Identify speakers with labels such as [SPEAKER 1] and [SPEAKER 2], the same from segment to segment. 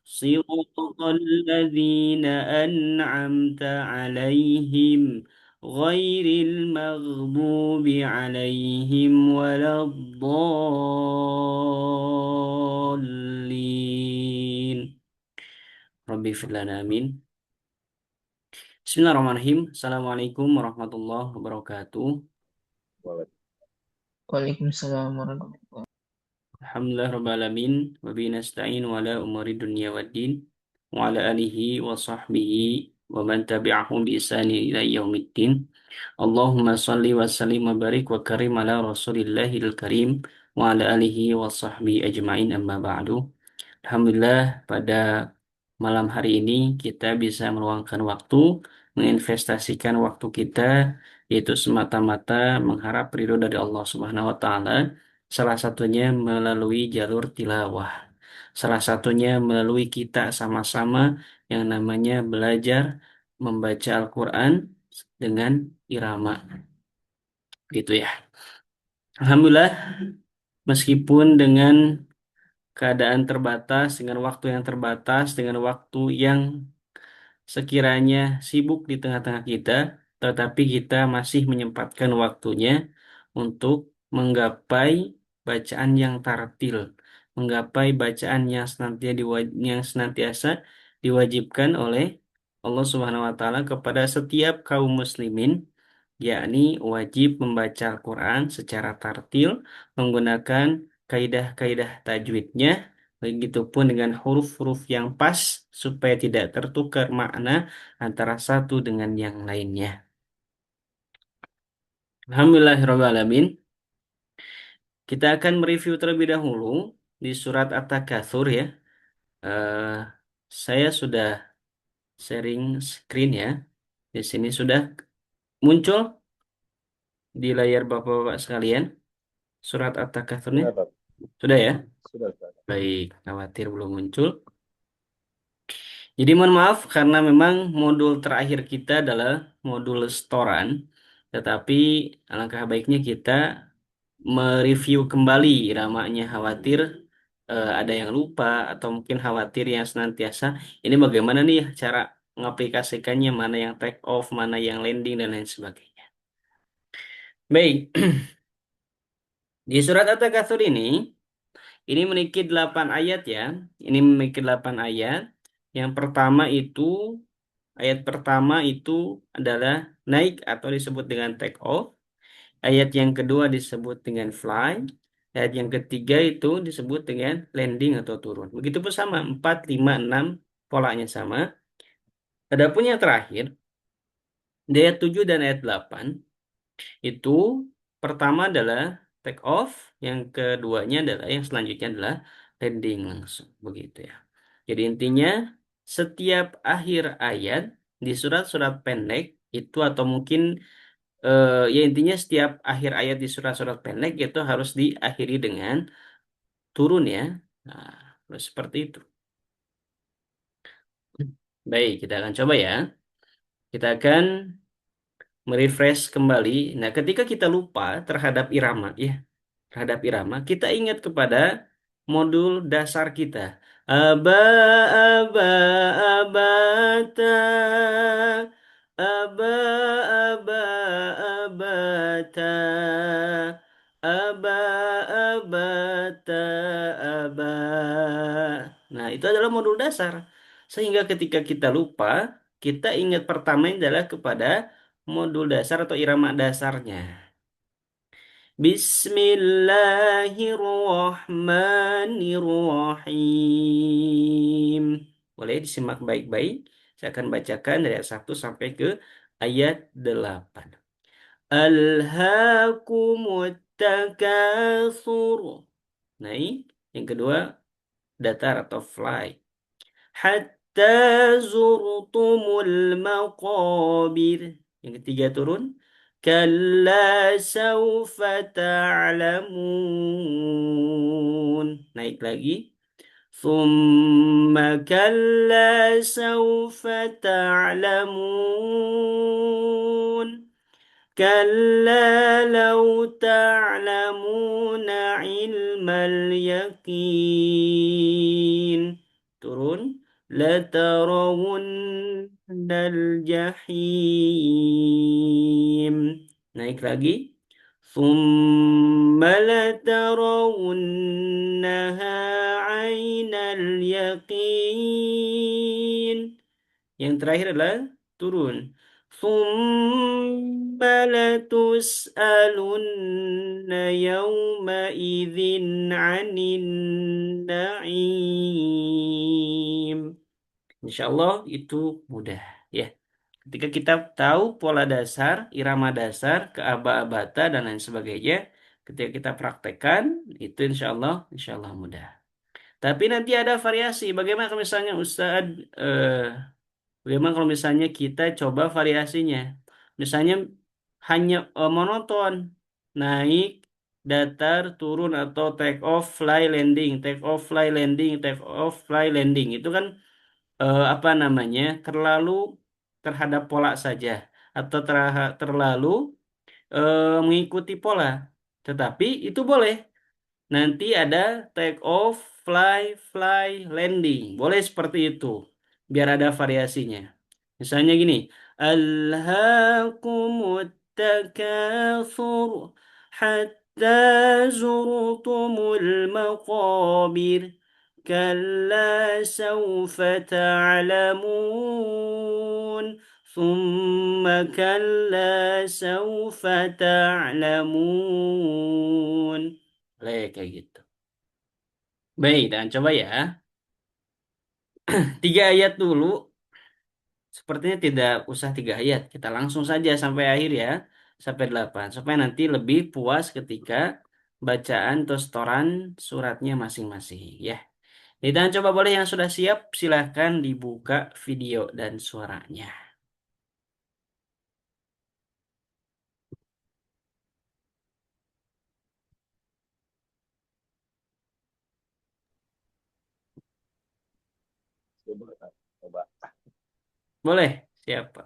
[SPEAKER 1] صراط الذين أنعمت عليهم غير المغضوب عليهم ولا الضالين ربي اغفر لنا آمين. Bismillahirrahmanirrahim. Assalamualaikum warahmatullahi wabarakatuh.
[SPEAKER 2] Waalaikumsalam warahmatullahi wabarakatuh.
[SPEAKER 1] Alhamdulillah rabbil alamin wa bihi nasta'in wa ala umuri dunya waddin wa ala alihi wa sahbihi wa man tabi'ahum bi ihsani ila yaumiddin. Allahumma salli wa sallim wa barik wa karim ala rasulillahil karim wa ala alihi wa sahbihi ajma'in amma ba'du. Alhamdulillah pada malam hari ini kita bisa meluangkan waktu, menginvestasikan waktu kita yaitu semata-mata mengharap ridho dari Allah Subhanahu wa taala. Salah satunya melalui jalur tilawah. Salah satunya melalui kita sama-sama yang namanya belajar membaca Al-Quran dengan irama. Gitu ya. Alhamdulillah, meskipun dengan keadaan terbatas, dengan waktu yang terbatas, dengan waktu yang sekiranya sibuk di tengah-tengah kita, tetapi kita masih menyempatkan waktunya untuk menggapai bacaan yang tartil, menggapai bacaan yang senantiasa diwajibkan oleh Allah Subhanahu wa taala kepada setiap kaum muslimin, yakni wajib membaca Al-Quran secara tartil menggunakan kaidah-kaidah tajwidnya. Begitupun dengan huruf-huruf yang pas supaya tidak tertukar makna antara satu dengan yang lainnya. Alhamdulillahirrahmanirrahim. Kita akan mereview terlebih dahulu di surat At-Takatsur ya. Eh, saya sudah sharing screen ya. Di sini sudah muncul di layar Bapak-bapak sekalian surat At-Takatsurnya.
[SPEAKER 3] Sudah, Pak.
[SPEAKER 1] Sudah ya?
[SPEAKER 3] Sudah, Pak.
[SPEAKER 1] Baik, khawatir belum muncul. Jadi mohon maaf karena memang modul terakhir kita adalah modul setoran, tetapi alangkah baiknya kita mereview kembali iramanya khawatir ada yang lupa atau mungkin khawatir yang senantiasa ini bagaimana nih cara mengaplikasikannya, mana yang take off, mana yang landing dan lain sebagainya. Baik, di surat At-Takatsur ini memiliki 8 ayat ya. Ini memiliki 8 ayat. Yang pertama itu ayat pertama itu adalah naik atau disebut dengan take off. Ayat yang kedua disebut dengan fly. Ayat yang ketiga itu disebut dengan landing atau turun. Begitu pun sama, 4, 5, 6 polanya sama. Adapun yang terakhir, di ayat 7 dan ayat 8 itu pertama adalah take off, yang keduanya adalah yang selanjutnya adalah landing langsung. Begitu ya. Jadi intinya setiap akhir ayat di surat-surat pendek itu atau mungkin ya intinya setiap akhir ayat di surat-surat pendek itu harus diakhiri dengan turun ya. Nah, harus seperti itu. Baik, kita akan coba ya. Kita akan merefresh kembali. Nah, ketika kita lupa terhadap irama ya, terhadap irama, kita ingat kepada modul dasar kita. Aba, aba, abata, aba, aba, abata, aba, abata, aba. Nah, itu adalah modul dasar. Sehingga ketika kita lupa, kita ingat pertama adalah kepada modul dasar atau irama dasarnya. Bismillahirrahmanirrahim. Boleh disimak baik-baik. Saya akan bacakan dari ayat 1 sampai ke ayat 8. Alhaakumut takatsur. Naik. Yang kedua, datar atau fly. Hatta zurtumul maqabir. Yang ketiga turun. Kalla saufa ta'lamun. Naik lagi. Thumma kalla saufa ta'lamun. Kalla law ta'lamuna ilmal yaqin. Turun. turun. Latarawunnal jahim. Naik lagi. Thumma latarawunnaha aynal yaqin. Yang terakhir adalah turun. Thumma latus'alunna yawma idzin 'anin na'im. Insyaallah itu mudah ya. Ketika kita tahu pola dasar, irama dasar, keaba-abata dan lain sebagainya, ketika kita praktekkan itu insyaallah mudah. Tapi nanti ada variasi. Bagaimana kalau misalnya Ustadz bagaimana kalau misalnya kita coba variasinya? Misalnya hanya monoton, naik, datar, turun atau take off, fly, landing, take off, fly, landing, take off, fly, landing. Itu kan apa namanya? Terlalu terhadap pola saja atau terlalu mengikuti pola. Tetapi itu boleh. Nanti ada take off, fly, fly, landing. Boleh seperti itu. Biar ada variasinya. Misalnya gini. Alhaakumut takatsur hatta zurtumul maqabir. Kalla sawfa ta'lamun. ثم كلا سوف تعلمون. Boleh kayak gitu. Baik, dan coba ya. 3 ayat dulu. Sepertinya tidak usah 3 ayat. Kita langsung saja sampai akhir ya. Sampai 8. Supaya nanti lebih puas ketika bacaan atau setoran suratnya masing-masing. Ya. Dan coba boleh yang sudah siap, silahkan dibuka video dan suaranya.
[SPEAKER 3] Coba, coba.
[SPEAKER 1] Boleh? Siap, Pak.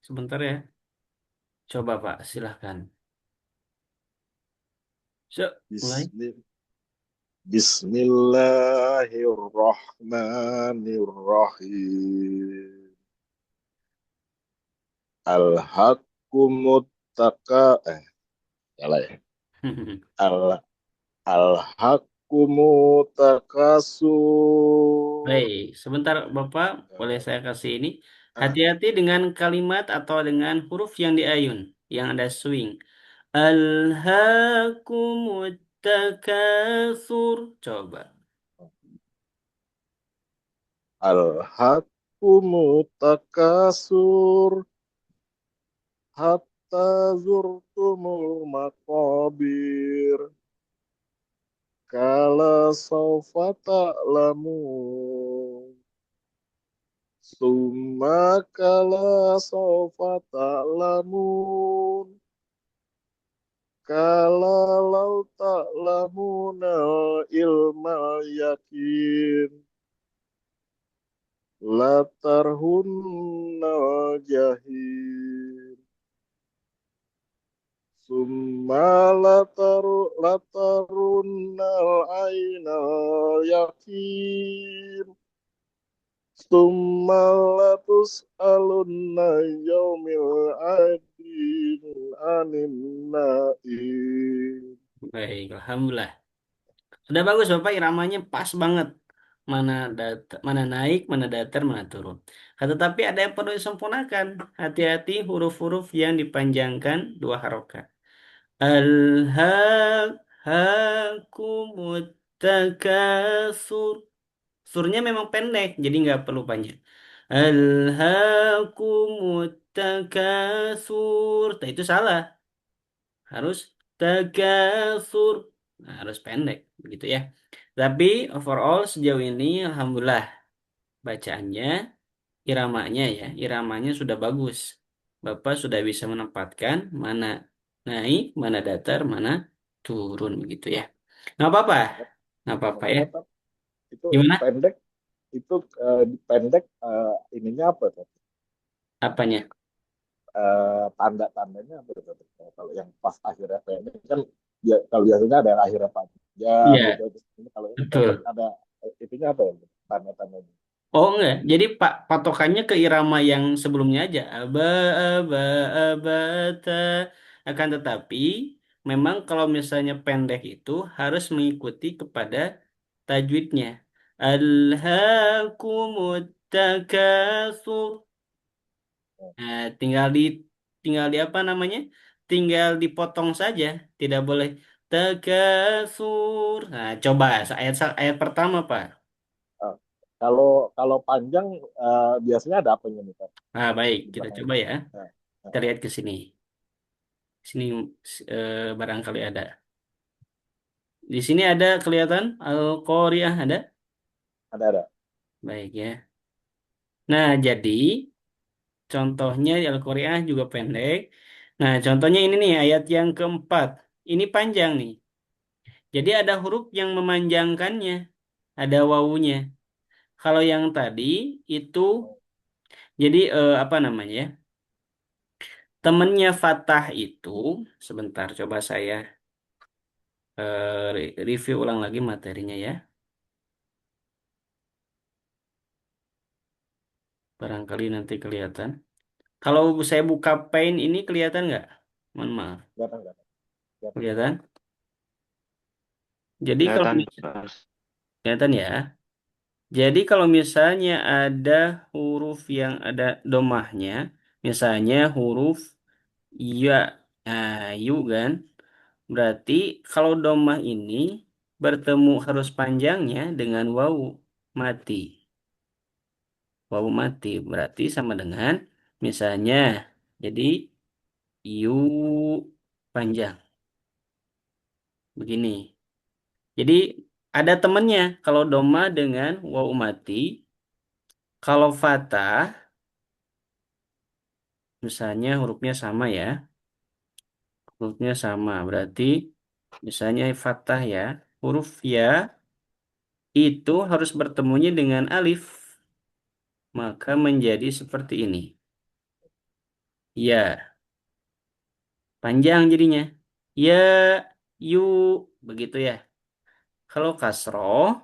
[SPEAKER 1] Sebentar ya. Coba, Pak. Silahkan. Mulai.
[SPEAKER 3] Bismillah. Bismillahirrahmanirrahim. Alhaqumut taka salah ya. Al alhaqumut takasur.
[SPEAKER 1] Baik, sebentar Bapak, boleh saya kasih ini. Hati-hati dengan kalimat atau dengan huruf yang diayun, yang ada swing. Alhaakumut takatsur. Coba.
[SPEAKER 3] Alhaqumut takasur hatta zurtumul maqabir. Kala saufa ta'lamun. Summa kala saufa ta'lamun. Kala lau ta'lamuna ilma yakin. Latarhunna jahim. Summa latarunna aina yakin. Summa latus'alunna yaumil adin anin na'im.
[SPEAKER 1] Baik, Alhamdulillah. Sudah bagus Bapak, iramanya pas banget. Mana naik, mana datar, mana turun. Tetapi ada yang perlu disempurnakan. Hati-hati huruf-huruf yang dipanjangkan 2 harokat. Alhaakumut takatsur. Surnya memang pendek, jadi nggak perlu panjang. Alhaakumut takatsur. Nah, itu salah. Harus takatsur. Nah, harus pendek, begitu ya. Tapi overall sejauh ini, alhamdulillah bacaannya, iramanya sudah bagus. Bapak sudah bisa menempatkan mana naik, mana datar, mana turun begitu ya. Nggak apa-apa, nggak apa-apa ya.
[SPEAKER 3] Ngomong-ngomong, itu
[SPEAKER 1] Gimana?
[SPEAKER 3] pendek, itu pendek, ininya apa tuh?
[SPEAKER 1] Apanya?
[SPEAKER 3] Tanda-tandanya apa tuh? Kalau yang pas akhirnya pendek kan, ya, kalau biasanya ada yang akhirnya panjang
[SPEAKER 1] Iya,
[SPEAKER 3] gitu. Ini kalau ini pendek
[SPEAKER 1] betul.
[SPEAKER 3] ada itunya apa ya? Tanda-tandanya.
[SPEAKER 1] Oh enggak, jadi Pak patokannya ke irama yang sebelumnya aja. Aba aba aba ta. Akan tetapi memang kalau misalnya pendek itu harus mengikuti kepada tajwidnya. Alhaakumut takatsur. Nah, tinggal di apa namanya? Tinggal dipotong saja, tidak boleh takatsur. Nah, coba ayat ayat pertama, Pak.
[SPEAKER 3] Ah, kalau kalau panjang biasanya ada apanya nih Pak
[SPEAKER 1] Nah, baik,
[SPEAKER 3] di
[SPEAKER 1] kita
[SPEAKER 3] belakang?
[SPEAKER 1] coba ya.
[SPEAKER 3] Nah,
[SPEAKER 1] Kita
[SPEAKER 3] nah,
[SPEAKER 1] lihat ke sini. Sini barangkali ada. Di sini ada kelihatan Al-Qari'ah ada.
[SPEAKER 3] ada.
[SPEAKER 1] Baik ya. Nah, jadi contohnya di Al-Qari'ah juga pendek. Nah, contohnya ini nih ayat yang keempat. Ini panjang nih. Jadi ada huruf yang memanjangkannya. Ada wawunya. Kalau yang tadi itu jadi apa namanya ya? Temennya Fatah itu sebentar coba saya review ulang lagi materinya ya. Barangkali nanti kelihatan. Kalau saya buka Paint ini kelihatan nggak? Mohon maaf.
[SPEAKER 3] Kelihatan, kelihatan, kelihatan.
[SPEAKER 1] Kelihatan? Jadi kalau
[SPEAKER 4] Kelihatan, Mas.
[SPEAKER 1] kelihatan ya. Jadi kalau misalnya ada huruf yang ada domahnya, misalnya huruf ya, nah, yu kan, berarti kalau domah ini bertemu harus panjangnya dengan wawu mati. Wawu mati berarti sama dengan misalnya, jadi yu panjang begini. Jadi ada temennya kalau doma dengan wawu mati, kalau fatah misalnya hurufnya sama ya, hurufnya sama berarti misalnya fatah ya, huruf ya itu harus bertemunya dengan alif, maka menjadi seperti ini. Ya, panjang jadinya. Ya, yu, begitu ya. Kalau kasroh,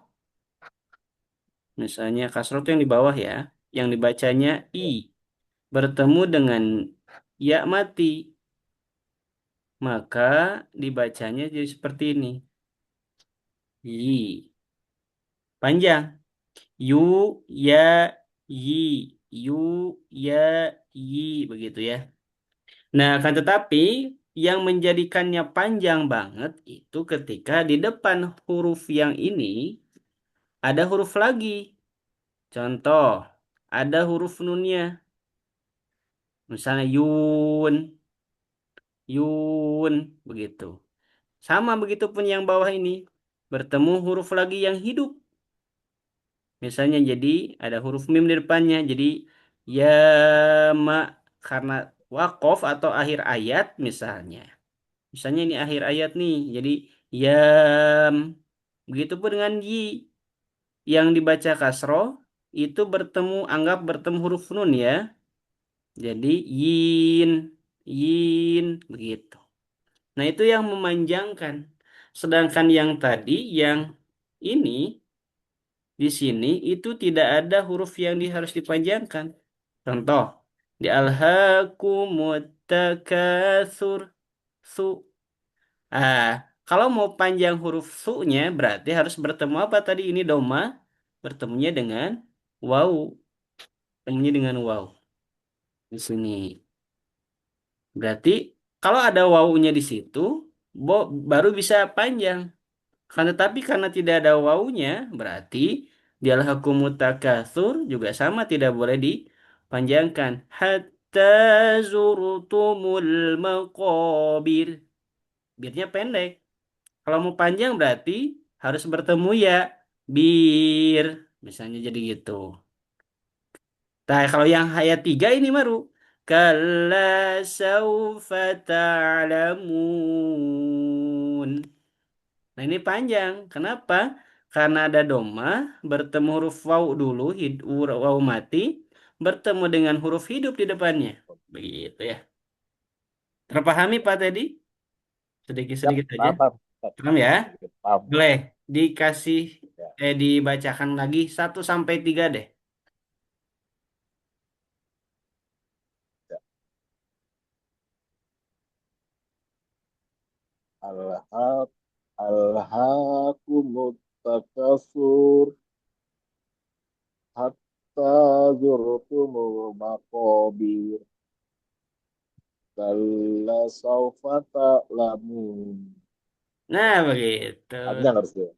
[SPEAKER 1] misalnya kasroh itu yang di bawah ya, yang dibacanya i,
[SPEAKER 3] Ya.
[SPEAKER 1] bertemu dengan ya mati, maka dibacanya jadi seperti ini. Yi, panjang. Yu, ya, yi, yu, ya, yi, begitu ya. Nah, akan tetapi yang menjadikannya panjang banget itu ketika di depan huruf yang ini ada huruf lagi. Contoh, ada huruf nunnya. Misalnya yun, yun, begitu. Sama begitu pun yang bawah ini. Bertemu huruf lagi yang hidup. Misalnya jadi ada huruf mim di depannya. Jadi ya ma karena wakof atau akhir ayat misalnya. Misalnya ini akhir ayat nih. Jadi yam. Begitupun dengan yi yang dibaca kasroh itu bertemu anggap bertemu huruf nun ya. Jadi yin, yin begitu. Nah, itu yang memanjangkan. Sedangkan yang tadi yang ini di sini itu tidak ada huruf yang harus dipanjangkan. Contoh, di alhaakumut takatsur su. Ah, kalau mau panjang huruf su-nya berarti harus bertemu apa tadi ini doma bertemunya dengan waw, bertemunya dengan waw di sini. Berarti kalau ada wawunya di situ baru bisa panjang. Kan tetapi karena tidak ada wawunya berarti di alhaakumut takatsur juga sama tidak boleh dipanjangkan. Hatta zurtumul maqabir. Birnya pendek. Kalau mau panjang berarti harus bertemu ya bir. Misalnya jadi gitu. Nah, kalau yang ayat 3 ini baru. Kalla saufa ta'lamun. Nah, ini panjang. Kenapa? Karena ada doma, bertemu huruf waw dulu, waw mati, bertemu dengan huruf hidup di depannya. Begitu ya. Terpahami Pak tadi?
[SPEAKER 3] Siap,
[SPEAKER 1] Sedikit-sedikit aja.
[SPEAKER 3] paham, paham.
[SPEAKER 1] Paham ya?
[SPEAKER 3] Paham.
[SPEAKER 1] Boleh dikasih
[SPEAKER 3] Ya.
[SPEAKER 1] Dibacakan lagi 1 sampai 3 deh.
[SPEAKER 3] Ya. Alhaq alhaqumut takasur hatta zurtumul maqabir kalla saufa ta'lamun.
[SPEAKER 1] Nah, begitu.
[SPEAKER 3] Panjang harus dia.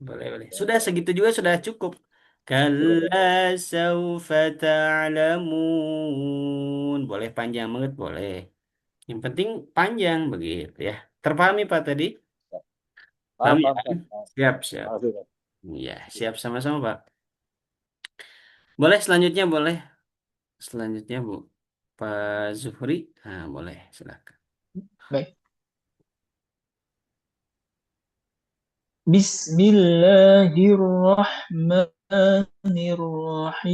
[SPEAKER 1] Boleh, boleh. Sudah
[SPEAKER 3] Ya,
[SPEAKER 1] segitu juga sudah cukup.
[SPEAKER 3] cukup
[SPEAKER 1] Kalla
[SPEAKER 3] ya.
[SPEAKER 1] saufa ta'lamun. Boleh panjang banget, boleh. Yang penting panjang begitu ya. Terpahami Pak tadi?
[SPEAKER 3] Ya.
[SPEAKER 1] Paham
[SPEAKER 3] Paham,
[SPEAKER 1] ya?
[SPEAKER 3] paham, paham, paham.
[SPEAKER 1] Siap, siap.
[SPEAKER 3] Makasih, Pak.
[SPEAKER 1] Ya, siap sama-sama Pak. Boleh selanjutnya, boleh. Selanjutnya Bu. Pak Zuhri. Nah, boleh. Silakan.
[SPEAKER 2] Baik.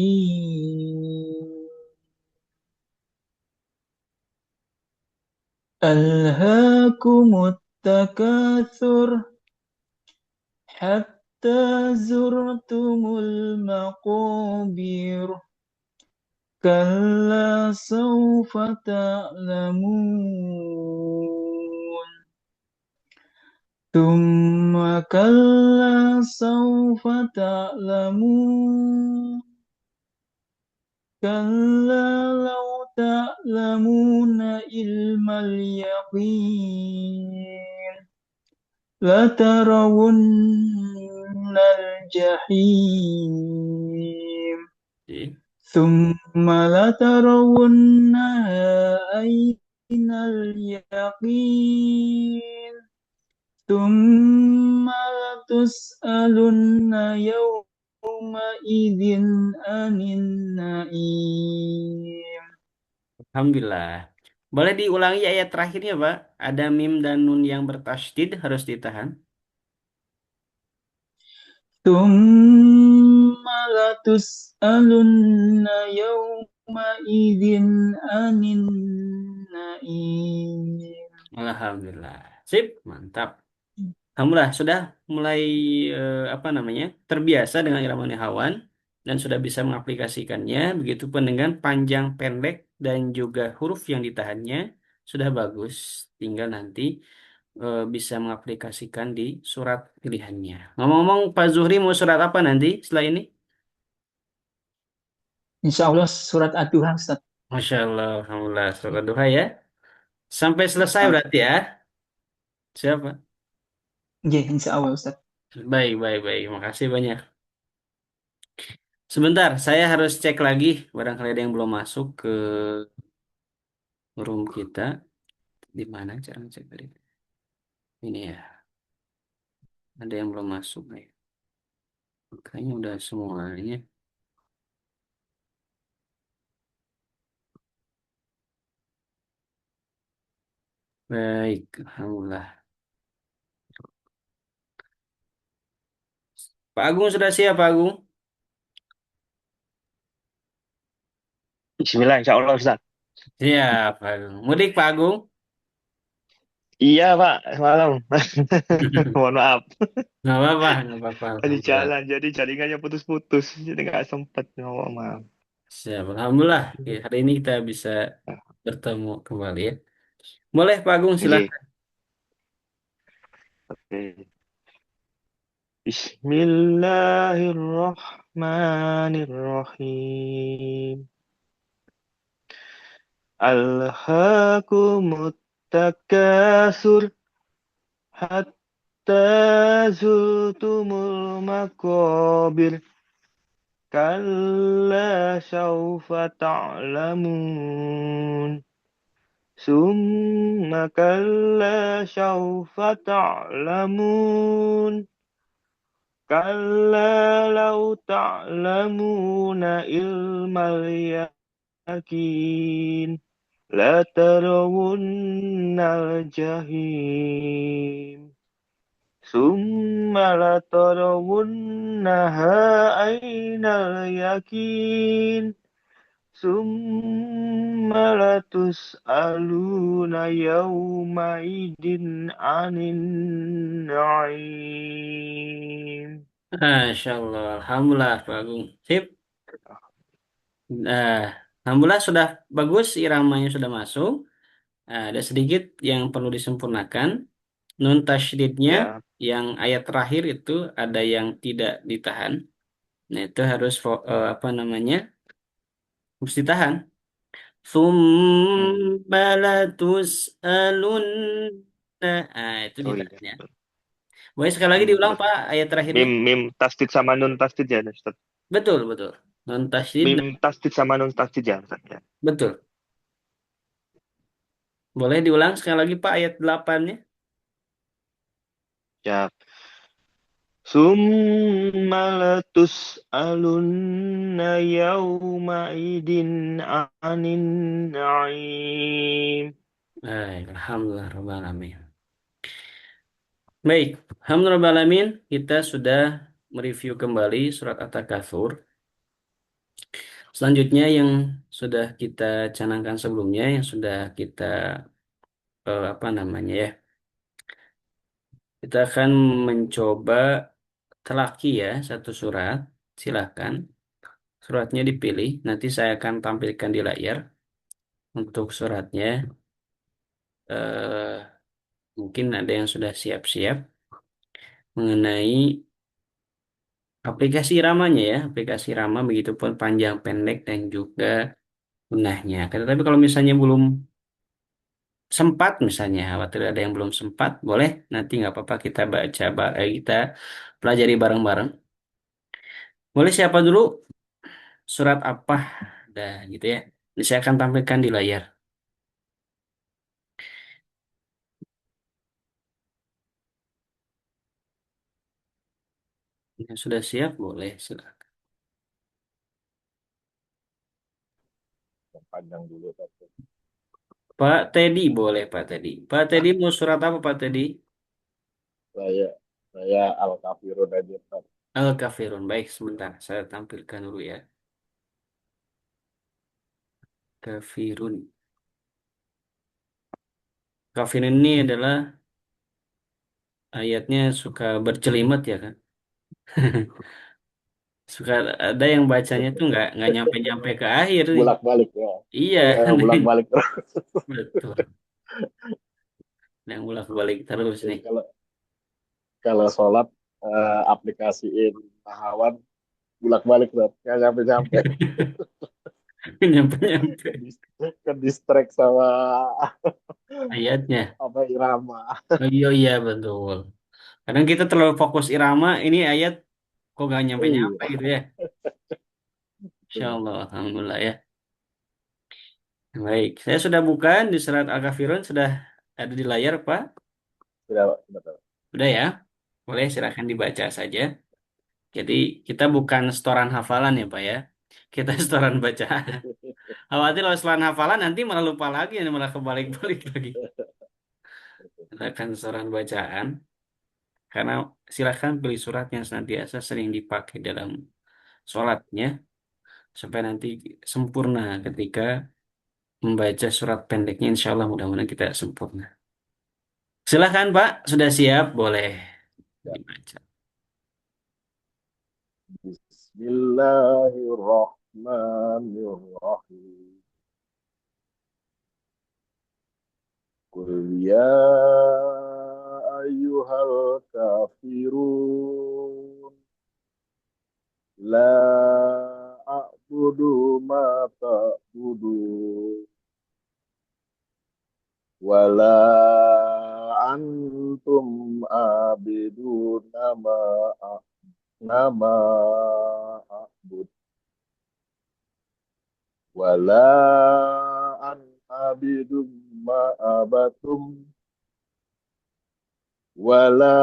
[SPEAKER 2] Bismillahirrahmanirrahim. Alhaakumut takatsur hatta zurtumul maqabir. Kalla sawfa ta'lamun. ثم كلا سوف تعلمون كلا لو تعلمون علم اليقين لترون الجحيم
[SPEAKER 1] Oke.
[SPEAKER 2] ثم لترونها عين اليقين ثم لتسألن يومئذ عن النعيم.
[SPEAKER 1] Alhamdulillah. Boleh diulangi ayat terakhirnya, Pak? Ada mim dan nun yang bertasydid harus ditahan.
[SPEAKER 2] ثم لتسألن يومئذ عن النعيم.
[SPEAKER 1] Alhamdulillah. Sip, mantap. Alhamdulillah sudah mulai apa namanya? Terbiasa dengan irama hawan dan sudah bisa mengaplikasikannya. Begitupun dengan panjang pendek dan juga huruf yang ditahannya sudah bagus. Tinggal nanti bisa mengaplikasikan di surat pilihannya. Ngomong-ngomong, Pak Zuhri mau surat apa nanti setelah ini?
[SPEAKER 2] Insya Allah surat Ad-Duha, Ustaz.
[SPEAKER 1] Masya Allah, Alhamdulillah, surat duha ya. Sampai selesai
[SPEAKER 2] Ah,
[SPEAKER 1] berarti ya. Siapa?
[SPEAKER 2] ya, insya Allah, Ustaz.
[SPEAKER 1] Baik, baik, baik. Makasih banyak. Sebentar, saya harus cek lagi. Barangkali ada yang belum masuk ke room kita. Di mana cara ngecek tadi? Ini ya, ada yang belum masuk nih. Kayaknya udah semuanya. Baik, Alhamdulillah. Pak Agung sudah siap, Pak Agung?
[SPEAKER 4] Bismillah, insya Allah, Ustaz.
[SPEAKER 1] Siap, Pak Agung. Mudik, Pak Agung?
[SPEAKER 4] Iya, Pak, semalam. Mohon maaf.
[SPEAKER 1] Nggak apa-apa, nggak apa-apa.
[SPEAKER 4] Di
[SPEAKER 1] Alhamdulillah.
[SPEAKER 4] jalan, jadi jaringannya putus-putus. Jadi nggak sempet ngomong, maaf.
[SPEAKER 1] Siap, Alhamdulillah. Oke, hari ini kita bisa bertemu kembali ya. Boleh, Pak Agung,
[SPEAKER 4] Oke.
[SPEAKER 1] silakan.
[SPEAKER 4] Oke. Bismillahirrahmanirrahim. Alhaakumut takasur hatta zurtumul maqabir. Kalla sawfa ta'lamun. ثم كلا سوف تعلمون كلا لو تعلمون علم اليقين لترون الجحيم ثم لترونها عين اليقين Summa latus'aluna yawmaidin anin na'im.
[SPEAKER 1] Masya Allah. Alhamdulillah, Pak Agung. Sip. Nah, Alhamdulillah sudah bagus, iramanya sudah masuk. Nah, ada sedikit yang perlu disempurnakan. Nun tasydidnya
[SPEAKER 4] Ya,
[SPEAKER 1] yang ayat terakhir itu ada yang tidak ditahan. Nah, itu harus apa namanya? Harus ditahan.
[SPEAKER 4] hmm.
[SPEAKER 1] Tsumma latus'alunna. Nah, itu
[SPEAKER 4] Oh iya.
[SPEAKER 1] ditahannya. Boleh sekali lagi
[SPEAKER 4] Hmm,
[SPEAKER 1] diulang,
[SPEAKER 4] betul.
[SPEAKER 1] Pak, ayat terakhirnya?
[SPEAKER 4] Mim tasdid sama nun tasdid ya, Ustaz.
[SPEAKER 1] Betul, betul. Nun tasydid,
[SPEAKER 4] Mim tasdid sama nun tasdid ya, Ustaz, ya.
[SPEAKER 1] betul. Boleh diulang sekali lagi, Pak, ayat 8-nya?
[SPEAKER 4] Ya. Summa latus'alunna yawmaidin anin na'im.
[SPEAKER 1] Baik, Alhamdulillah, Rabbil Alamin. Baik, Alhamdulillah, Rabbil Alamin. Kita sudah mereview kembali surat At-Takatsur. Selanjutnya yang sudah kita canangkan sebelumnya, yang sudah kita apa namanya ya, kita akan mencoba telaki ya satu surat. Silahkan, suratnya dipilih. Nanti saya akan tampilkan di layar untuk suratnya. eh Mungkin ada yang sudah siap-siap mengenai aplikasi ramanya ya, aplikasi rama begitupun panjang pendek dan juga gunanya. Tetapi kalau misalnya belum sempat, misalnya khawatir ada yang belum sempat, boleh nanti nggak apa-apa kita baca, kita pelajari bareng-bareng. Boleh siapa dulu? Surat apa? Dah gitu ya. Ini saya akan tampilkan di layar. Yang sudah siap, boleh silakan.
[SPEAKER 3] Yang panjang dulu tapi
[SPEAKER 1] Pak Teddy, boleh Pak Teddy. Pak Teddy mau surat apa Pak Teddy?
[SPEAKER 3] saya saya Al-Kafirun aja Ustaz.
[SPEAKER 1] Al-Kafirun. Baik, sebentar. Saya tampilkan dulu ya. Kafirun. Kafirun ini adalah ayatnya suka bercelimet ya kan. Suka ada yang bacanya tuh nggak nyampe-nyampe ke akhir nih.
[SPEAKER 3] Bulak-balik ya.
[SPEAKER 1] Iya,
[SPEAKER 3] Bulak-balik terus.
[SPEAKER 1] betul. Yang bolak-balik terus
[SPEAKER 3] Jadi
[SPEAKER 1] nih.
[SPEAKER 3] kalau kalau sholat aplikasiin Nahawan bulak-balik Ustaz. Nggak nyampe-nyampe.
[SPEAKER 1] Nyampe-nyampe
[SPEAKER 3] Ke, ke distract sama
[SPEAKER 1] ayatnya.
[SPEAKER 3] apa irama.
[SPEAKER 1] Oh, iya, iya betul. Kadang kita terlalu fokus irama, ini ayat kok nggak nyampe-nyampe
[SPEAKER 3] Iya.
[SPEAKER 1] gitu ya. Insya Allah, Alhamdulillah ya. Baik, saya sudah buka di surat Al-Kafirun, sudah ada di layar Pak.
[SPEAKER 3] Sudah.
[SPEAKER 1] Udah ya, boleh silakan dibaca saja. Jadi kita bukan setoran hafalan ya Pak ya. Kita setoran bacaan. Khawatir kalau setoran hafalan nanti malah lupa lagi, malah kebalik-balik lagi. Silakan setoran bacaan. Karena silakan pilih surat yang senantiasa sering dipakai dalam sholatnya. Supaya nanti sempurna ketika membaca surat pendeknya. Insya Allah mudah-mudahan kita sempurna. Silakan Pak, sudah siap? Boleh
[SPEAKER 3] Ya.
[SPEAKER 1] dibaca.
[SPEAKER 3] Bismillahirrahmanirrahim. Qul ya ayyuhal kafirun la a'budu ma ta'budun wala antum abiduna ma a'bud wala an abidum ma abatum wala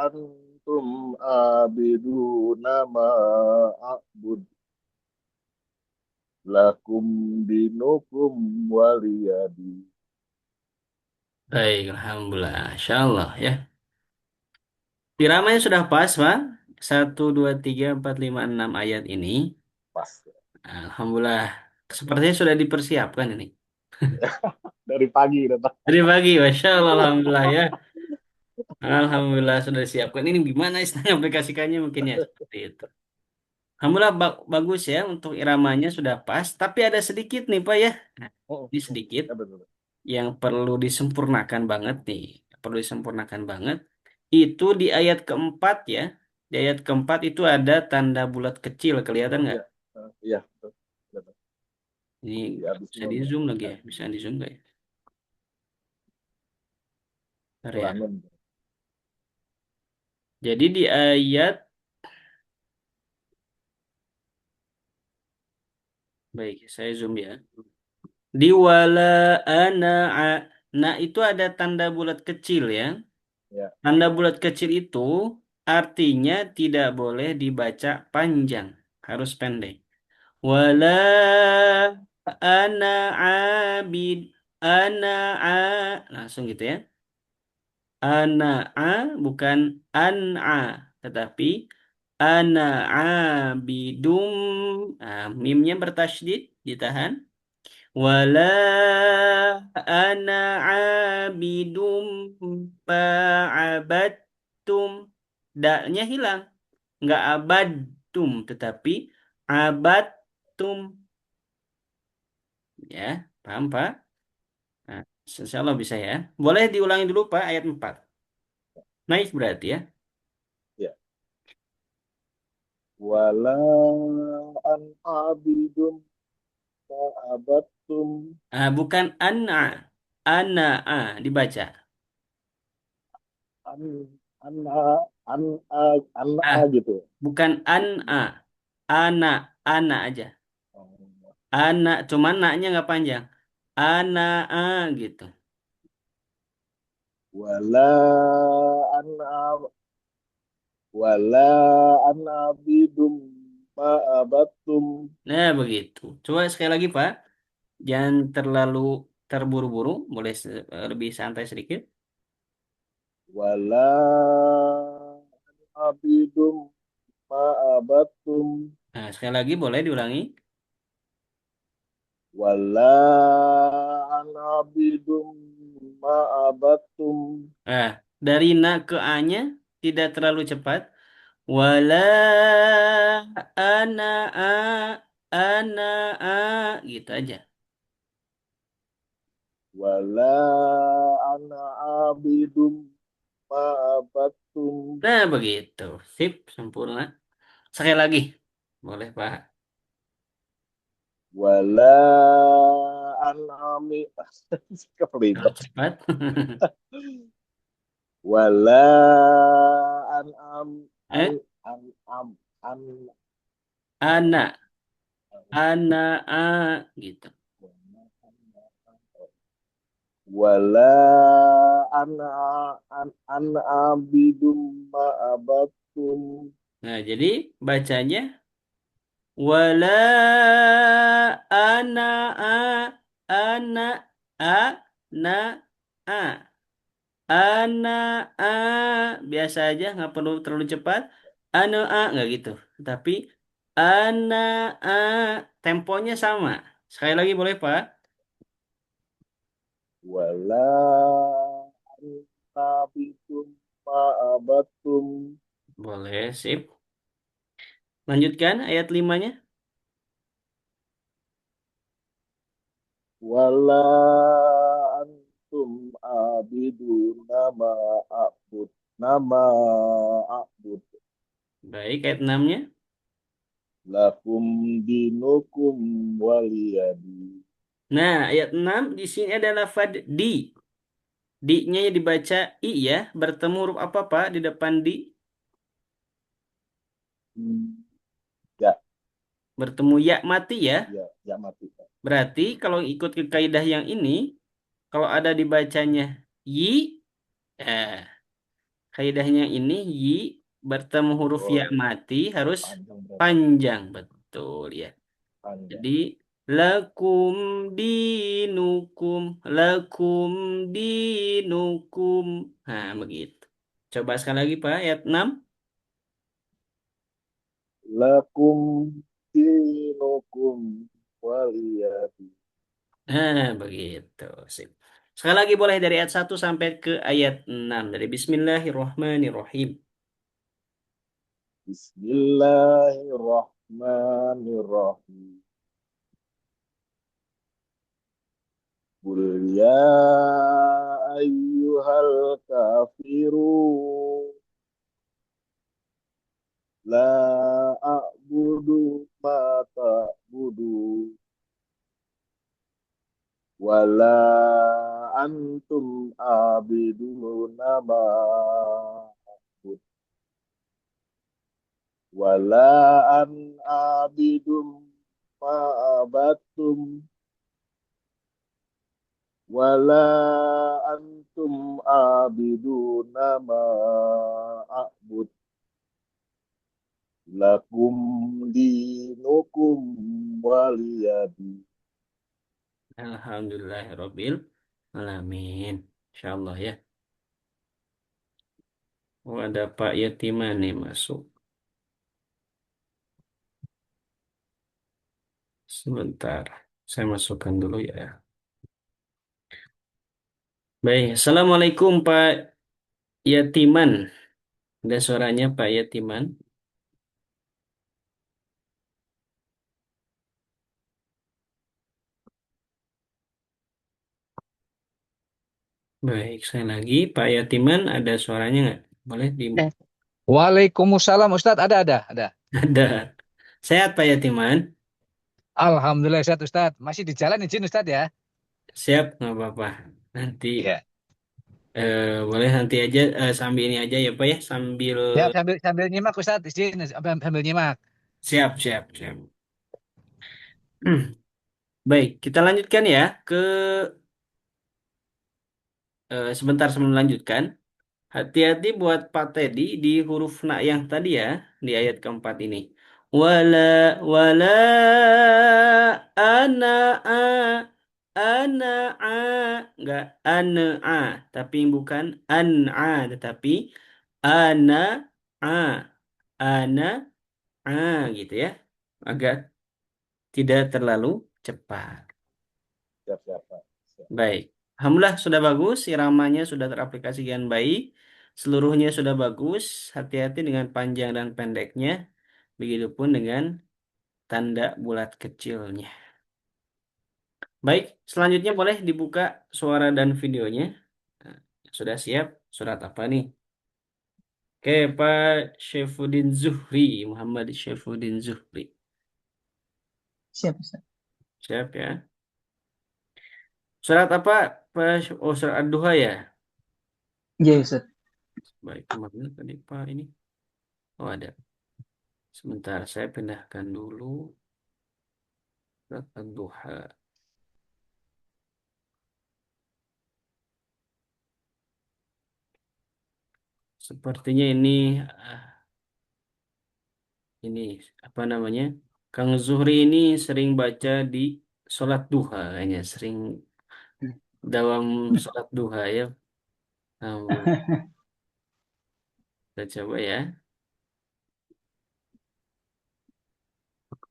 [SPEAKER 3] antum abiduna ma a'bud lakum dinukum waliyadi.
[SPEAKER 1] Baik, Alhamdulillah. Insya Allah ya. Iramanya sudah pas, Pak. Satu, 2, 3, 4, 5, 6 ayat ini.
[SPEAKER 3] Pas.
[SPEAKER 1] Alhamdulillah. Sepertinya sudah dipersiapkan ini.
[SPEAKER 3] Dari pagi udah Pak.
[SPEAKER 1] Dari pagi, Masya Allah, Alhamdulillah ya. Alhamdulillah sudah disiapkan. Ini gimana istilahnya aplikasikannya mungkin ya seperti itu. Alhamdulillah bagus ya untuk iramanya sudah pas. Tapi ada sedikit nih Pak ya. Nah,
[SPEAKER 3] Oh,
[SPEAKER 1] ini
[SPEAKER 3] oh,
[SPEAKER 1] sedikit
[SPEAKER 3] ya betul.
[SPEAKER 1] yang perlu disempurnakan banget nih. Perlu disempurnakan banget. Itu di ayat keempat ya. Di ayat keempat itu ada tanda bulat kecil. Kelihatan nggak?
[SPEAKER 3] Iya, iya betul. Betul.
[SPEAKER 1] Ini
[SPEAKER 3] Di habis
[SPEAKER 1] bisa di
[SPEAKER 3] nun.
[SPEAKER 1] zoom lagi
[SPEAKER 3] Ya,
[SPEAKER 1] ya. Bisa di zoom nggak ya? Bentar ya.
[SPEAKER 3] setelah nun.
[SPEAKER 1] Jadi di ayat, baik saya zoom ya. Di wala ana'a. Nah itu ada tanda bulat kecil ya.
[SPEAKER 3] Ya,
[SPEAKER 1] Tanda bulat kecil itu artinya tidak boleh dibaca panjang. Harus pendek. Wala ana abid ana'a. Langsung gitu ya. Ana'a bukan an'a. Tetapi ana'abidum. Nah, mimnya bertasydid. Ditahan. Wala ana abidum ma'abattum. Daknya hilang. Nggak abadtum, tetapi abattum. Ya, paham Pak? Nah, insya Allah bisa ya. Boleh diulangi dulu Pak ayat 4. Naik berarti ya.
[SPEAKER 3] ya. Wala an abidum ma'abattum
[SPEAKER 1] Bukan an'a. Ana'a dibaca.
[SPEAKER 3] an an an an
[SPEAKER 1] Ah,
[SPEAKER 3] gitu.
[SPEAKER 1] bukan an'a. Ana aja.
[SPEAKER 3] Oh.
[SPEAKER 1] Anak, cuman naknya nggak panjang. Ana gitu.
[SPEAKER 3] Wala an wala an abidum ma'abattum.
[SPEAKER 1] Nah, begitu. Coba sekali lagi, Pak. Jangan terlalu terburu-buru. Boleh lebih santai sedikit.
[SPEAKER 3] Wala an abidum ma'abattum.
[SPEAKER 1] Nah, sekali lagi boleh diulangi.
[SPEAKER 3] Wala an abidum ma'abattum.
[SPEAKER 1] Nah, dari na ke a-nya tidak terlalu cepat. Wala ana ana gitu aja.
[SPEAKER 3] Wala ana abidum ma'abattum.
[SPEAKER 1] Nah, begitu. Sip, sempurna. Sekali lagi. Boleh, Pak.
[SPEAKER 3] Wala an ami
[SPEAKER 1] Terlalu
[SPEAKER 3] keperibet.
[SPEAKER 1] cepat.
[SPEAKER 3] Wala an am an
[SPEAKER 1] Eh,
[SPEAKER 3] an am an
[SPEAKER 1] anak. Anak gitu.
[SPEAKER 3] wala ana an abidum ma'abattum.
[SPEAKER 1] Nah, jadi bacanya wala ana ana na a ana biasa aja nggak perlu terlalu cepat. Nggak gitu. Tapi ana temponya sama. Sekali lagi boleh Pak?
[SPEAKER 3] Wala an abidum ma'abattum.
[SPEAKER 1] Boleh, sip. Lanjutkan ayat limanya.
[SPEAKER 3] Wala antum abiduna nama a'bud.
[SPEAKER 1] Baik, ayat 6-nya.
[SPEAKER 3] Lakum dinukum waliyadi.
[SPEAKER 1] Nah, ayat 6 di sini ada lafaz di. Di-nya ya dibaca i ya. Bertemu huruf apa Pak di depan di?
[SPEAKER 3] Ya,
[SPEAKER 1] Bertemu ya mati ya.
[SPEAKER 3] ya, ya mati.
[SPEAKER 1] Berarti kalau ikut ke kaidah yang ini, kalau ada dibacanya yi, eh, kaidahnya ini yi bertemu huruf ya
[SPEAKER 3] Oh,
[SPEAKER 1] mati harus
[SPEAKER 3] panjang berarti.
[SPEAKER 1] panjang. Betul ya.
[SPEAKER 3] Panjang.
[SPEAKER 1] Jadi lakum dinukum, lakum dinukum. Nah, begitu. Coba sekali lagi Pak, ayat 6.
[SPEAKER 3] Lakum dinukum. waliyadi.
[SPEAKER 1] Begitu. Sip. Sekali lagi boleh dari ayat 1 sampai ke ayat 6. Dari Bismillahirrahmanirrahim.
[SPEAKER 3] Bismillahirrahmanirrahim. Qul ya ayyuhal kafirun la a'budu ma ta'budu wala antum abiduna ma a'bud wala an abidum ma abattum wala antum abiduna ma a'bud lakum dinukum waliyadi.
[SPEAKER 1] Alhamdulillahirabbil alamin. Insyaallah ya. Oh, ada Pak Yatiman nih masuk. Sebentar. Saya masukkan dulu ya. Baik, Assalamualaikum Pak Yatiman. Ada suaranya Pak Yatiman. Baik, saya lagi. Pak Yatiman ada suaranya nggak? Boleh di...
[SPEAKER 5] Waalaikumsalam Ustadz, ada.
[SPEAKER 1] Ada. Sehat Pak Yatiman?
[SPEAKER 5] Alhamdulillah sehat Ustadz. Masih di jalan izin Ustadz ya?
[SPEAKER 1] Siap, nggak apa-apa. Nanti
[SPEAKER 5] Iya.
[SPEAKER 1] boleh nanti aja sambil ini aja ya Pak ya. Sambil
[SPEAKER 5] Siap sambil nyimak Ustadz, izin sambil nyimak.
[SPEAKER 1] siap. Baik, kita lanjutkan ya ke sebentar sebelum melanjutkan. Hati-hati buat Pak Teddy di huruf na yang tadi ya, di ayat keempat ini. Wala, wala, ana, a, ana, a. Enggak, ana, a. Tapi bukan an, a. Tetapi ana, a. Ana, a. Gitu ya. Agak tidak terlalu cepat.
[SPEAKER 3] Siap-siap, Pak. Siap.
[SPEAKER 1] Baik. Alhamdulillah sudah bagus, iramanya sudah teraplikasi dengan baik, seluruhnya sudah bagus, hati-hati dengan panjang dan pendeknya, begitupun dengan tanda bulat kecilnya. Baik, selanjutnya boleh dibuka suara dan videonya. Nah, sudah siap? Surat apa nih? Oke, Pak Syaifuddin Zuhri, Muhammad Syaifuddin Zuhri.
[SPEAKER 2] Siap, Ustaz.
[SPEAKER 1] Siap ya. Surat apa? Oh, surat Ad-Duha ya?
[SPEAKER 2] Iya, Ustaz.
[SPEAKER 1] Baik, kemana tadi Pak ini? Oh, ada. Sebentar, saya pindahkan dulu surat Ad-Duha. Sepertinya ini apa namanya? Kang Zuhri ini sering baca di sholat duha, kayaknya sering dalam sholat duha ya. Kita coba ya.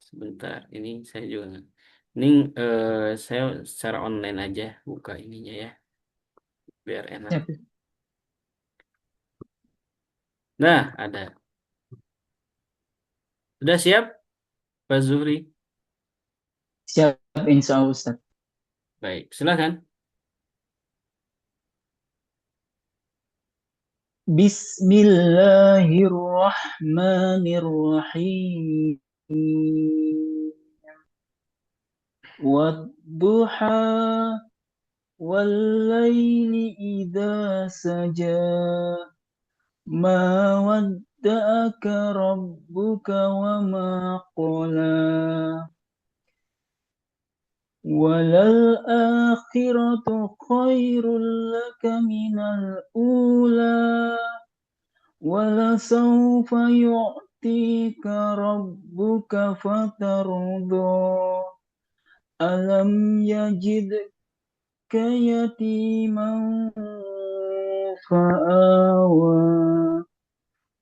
[SPEAKER 1] Sebentar, ini saya juga ini saya secara online aja buka ininya ya, biar enak.
[SPEAKER 2] Siap.
[SPEAKER 1] Nah, ada. Sudah siap, Pak Zuhri?
[SPEAKER 2] Siap, insya Allah, Ustaz.
[SPEAKER 1] Baik, silakan.
[SPEAKER 2] Bismillahirrahmanirrahim. Wadduha wallayli idha saja. Ma wadda'aka rabbuka wa ma qala. وللآخرة خير لك من الأولى ولسوف يعطيك ربك فترضى ألم يجدك يتيما فآوى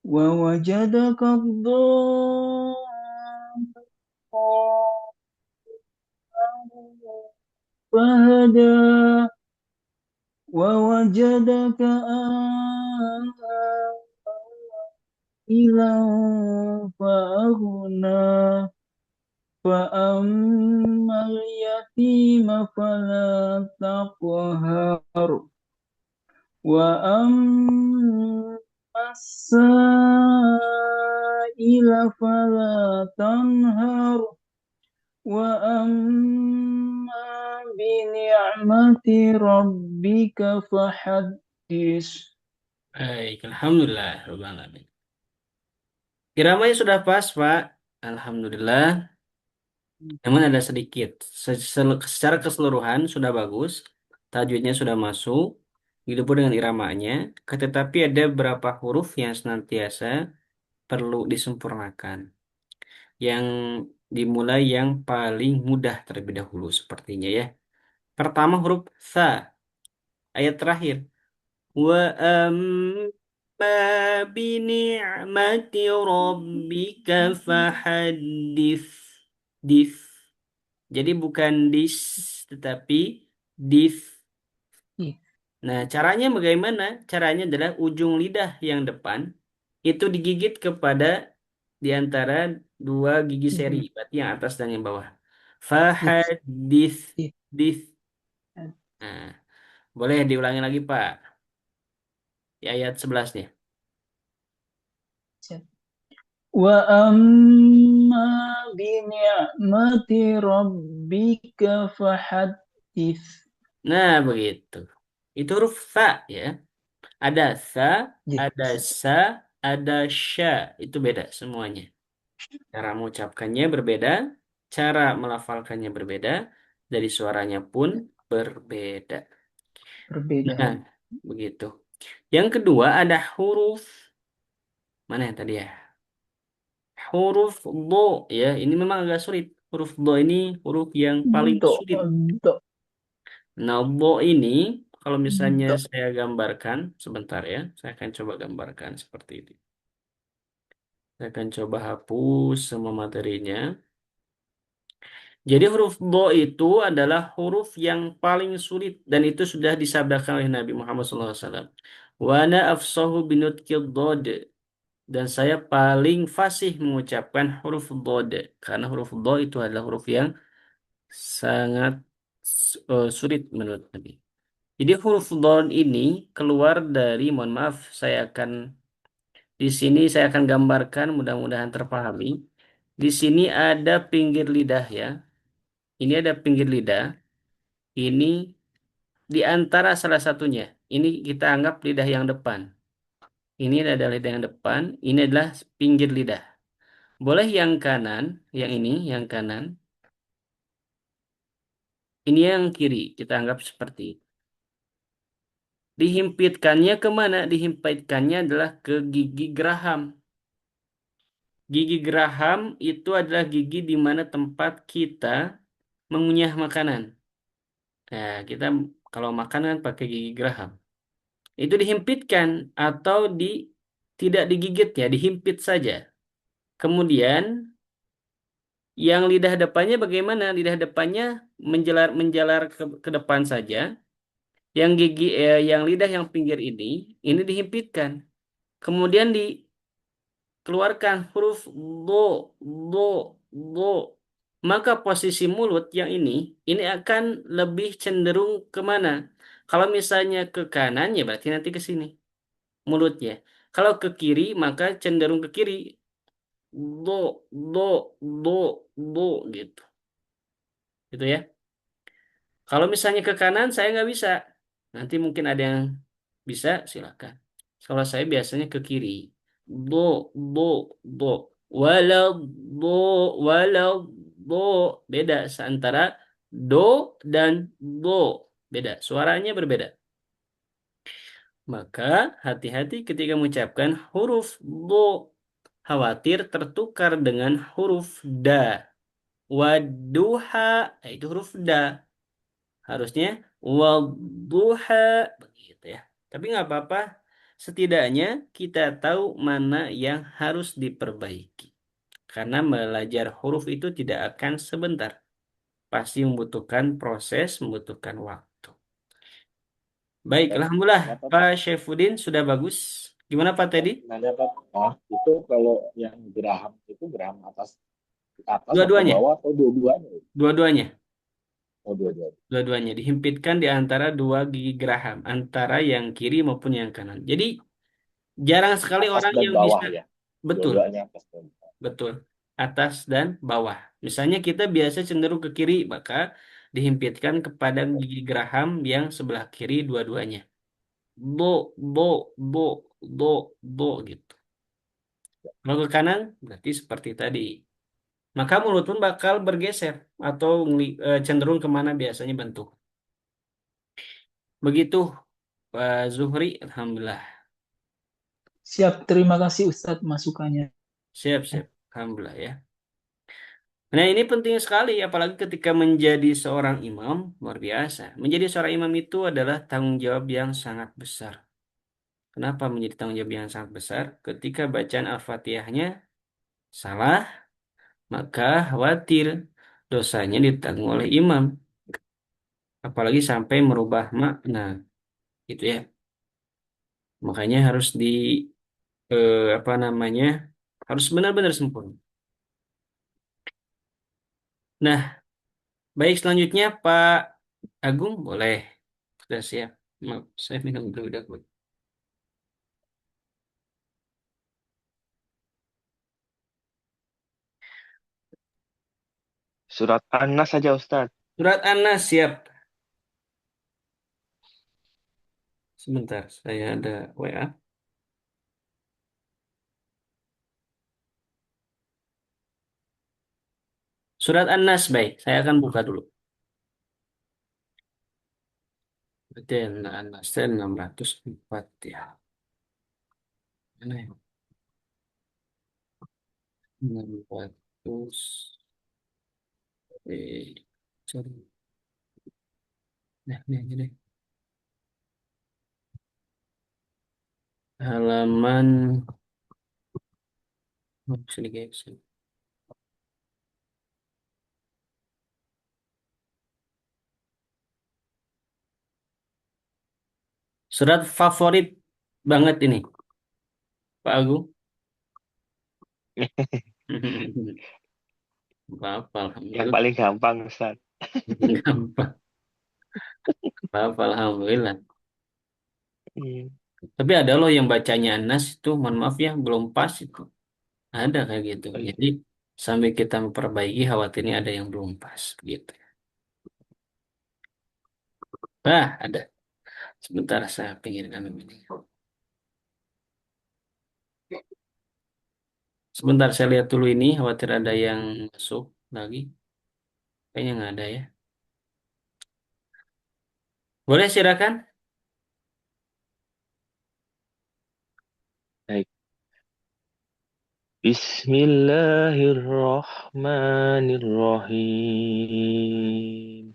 [SPEAKER 2] ووجدك ضالا فهدى ووجدك عائلا فأغنى فأما اليتيم فلا تقهر وأما السائل فلا تنهر وأما بنعمة ربك فحدث.
[SPEAKER 1] Baik, Alhamdulillah. Rabbil Alamin. Iramanya sudah pas, Pak. Alhamdulillah. Namun ada sedikit. Secara keseluruhan sudah bagus. Tajwidnya sudah masuk. Begitu pun dengan iramanya. Tetapi ada beberapa huruf yang senantiasa perlu disempurnakan. Yang dimulai yang paling mudah terlebih dahulu sepertinya ya. Pertama huruf tha. Ayat terakhir. Wa amma bi ni'mati rabbika fahaddits. Dif. Jadi bukan dis tetapi dif.
[SPEAKER 2] Ih,
[SPEAKER 1] Nah, caranya bagaimana? Caranya adalah ujung lidah yang depan itu digigit kepada di antara dua gigi seri, berarti yang atas dan yang bawah.
[SPEAKER 2] dis,
[SPEAKER 1] Fahadits.
[SPEAKER 2] dis.
[SPEAKER 1] Dis. Nah, boleh diulangi lagi, Pak. Di ayat 11-nya.
[SPEAKER 2] Wa amma bi ni'mati rabbika fahaddits.
[SPEAKER 1] Nah, begitu. Itu huruf fa ya. Ada sa, ada
[SPEAKER 2] Yes.
[SPEAKER 1] sa, ada sya. Itu beda semuanya. Cara mengucapkannya berbeda, cara melafalkannya berbeda, dari suaranya pun berbeda.
[SPEAKER 2] Berbeda.
[SPEAKER 1] Nah, begitu. Yang kedua ada huruf mana yang tadi ya? Huruf do ya. Ini memang agak sulit. Huruf do ini huruf yang paling
[SPEAKER 2] Do,
[SPEAKER 1] sulit.
[SPEAKER 2] do,
[SPEAKER 1] Nah, do ini kalau misalnya
[SPEAKER 2] do.
[SPEAKER 1] saya gambarkan sebentar ya, saya akan coba gambarkan seperti ini. Saya akan coba hapus semua materinya. Jadi huruf do itu adalah huruf yang paling sulit dan itu sudah disabdakan oleh Nabi Muhammad SAW. Wa ana afsahu binutkil dod dan saya paling fasih mengucapkan huruf dod karena huruf do itu adalah huruf yang sangat sulit menurut Nabi. Jadi huruf dod ini keluar dari, mohon maaf, di sini saya akan gambarkan mudah-mudahan terpahami. Di sini ada pinggir lidah ya. Ini ada pinggir lidah. Ini di antara salah satunya. Ini kita anggap lidah yang depan. Ini adalah lidah yang depan. Ini adalah pinggir lidah. Boleh yang kanan, yang ini, yang kanan. Ini yang kiri. Kita anggap seperti itu. Dihimpitkannya kemana? Dihimpitkannya adalah ke gigi geraham. Gigi geraham itu adalah gigi di mana tempat kita mengunyah makanan. Nah, kita kalau makan kan pakai gigi geraham. Itu dihimpitkan atau tidak digigit ya, dihimpit saja. Kemudian yang lidah depannya bagaimana? Lidah depannya menjalar menjalar ke depan saja. Yang lidah yang pinggir ini dihimpitkan. Kemudian dikeluarkan huruf do, do, do. Maka posisi mulut yang ini akan lebih cenderung kemana? Kalau misalnya ke kanan ya berarti nanti ke sini mulutnya. Kalau ke kiri maka cenderung ke kiri. Do, do, do, do gitu. Gitu ya. Kalau misalnya ke kanan saya nggak bisa. Nanti mungkin ada yang bisa silakan. Kalau saya biasanya ke kiri. Do, do, do. Walau, do, walau, do. Beda antara do dan do. Beda. Suaranya berbeda. Maka hati-hati ketika mengucapkan huruf do. Khawatir tertukar dengan huruf da. Waduha, itu huruf da. Harusnya waduha, begitu ya. Tapi nggak apa-apa. Setidaknya kita tahu mana yang harus diperbaiki. Karena belajar huruf itu tidak akan sebentar. pasti membutuhkan proses, membutuhkan waktu. Baik,
[SPEAKER 3] Dan
[SPEAKER 1] Alhamdulillah
[SPEAKER 3] ternyata
[SPEAKER 1] Pak
[SPEAKER 3] Pak,
[SPEAKER 1] Syaifuddin sudah bagus. Gimana Pak Teddy?
[SPEAKER 3] nanya Pak, itu kalau yang geraham itu geraham atas atau
[SPEAKER 1] Dua-duanya,
[SPEAKER 3] bawah atau dua-duanya?
[SPEAKER 1] dua-duanya.
[SPEAKER 3] Oh, dua-duanya.
[SPEAKER 1] Dua-duanya dihimpitkan di antara dua gigi geraham, antara yang kiri maupun yang kanan. Jadi jarang sekali
[SPEAKER 3] Atas
[SPEAKER 1] orang
[SPEAKER 3] dan
[SPEAKER 1] yang bisa,
[SPEAKER 3] bawah ya.
[SPEAKER 1] betul,
[SPEAKER 3] Dua-duanya atas dan bawah.
[SPEAKER 1] betul, atas dan bawah. Misalnya kita biasa cenderung ke kiri, maka dihimpitkan kepada gigi geraham yang sebelah kiri dua-duanya. Bo, bo, bo, bo, bo gitu. Kalau ke kanan berarti seperti tadi. Maka mulut pun bakal bergeser atau cenderung kemana biasanya bentuk. Begitu Pak Zuhri, Alhamdulillah.
[SPEAKER 2] Siap, terima kasih Ustadz masukannya.
[SPEAKER 1] Siap, siap. Alhamdulillah ya. Nah, ini penting sekali, apalagi ketika menjadi seorang imam, luar biasa. Menjadi seorang imam itu adalah tanggung jawab yang sangat besar. Kenapa menjadi tanggung jawab yang sangat besar? Ketika bacaan Al-Fatihahnya salah, maka khawatir dosanya ditanggung oleh imam. Apalagi sampai merubah makna, gitu ya. Makanya harus apa namanya, harus benar-benar sempurna. Nah, baik selanjutnya Pak Agung boleh. Sudah siap. Maaf, saya minum dulu dahulu.
[SPEAKER 4] Surat An-Nas saja Ustaz.
[SPEAKER 1] Surat An-Nas siap. Sebentar, saya ada WA. Surat An-Nas baik. Saya akan buka dulu. Berarti An-Nas saya 604 ya. Mana ya? 600. Sorry. Nah, ini aja deh. Halaman sini guys. Surat favorit banget ini, Pak Agung. Apa,
[SPEAKER 4] Yang
[SPEAKER 1] alhamdulillah.
[SPEAKER 4] paling gampang Ustaz.
[SPEAKER 1] Gampang. Apa, alhamdulillah.
[SPEAKER 4] Iya.
[SPEAKER 1] Tapi ada loh yang bacanya Anas itu, mohon maaf ya, belum pas itu. Ada kayak gitu.
[SPEAKER 4] Oh, iya.
[SPEAKER 1] Jadi sampai kita memperbaiki, khawatirnya ada yang belum pas gitu. Ada. Sebentar saya pinggirkan ini. Sebentar saya lihat dulu ini, khawatir ada yang masuk lagi. Kayaknya nggak ada ya. Boleh silakan?
[SPEAKER 4] Baik. Bismillahirrahmanirrahim.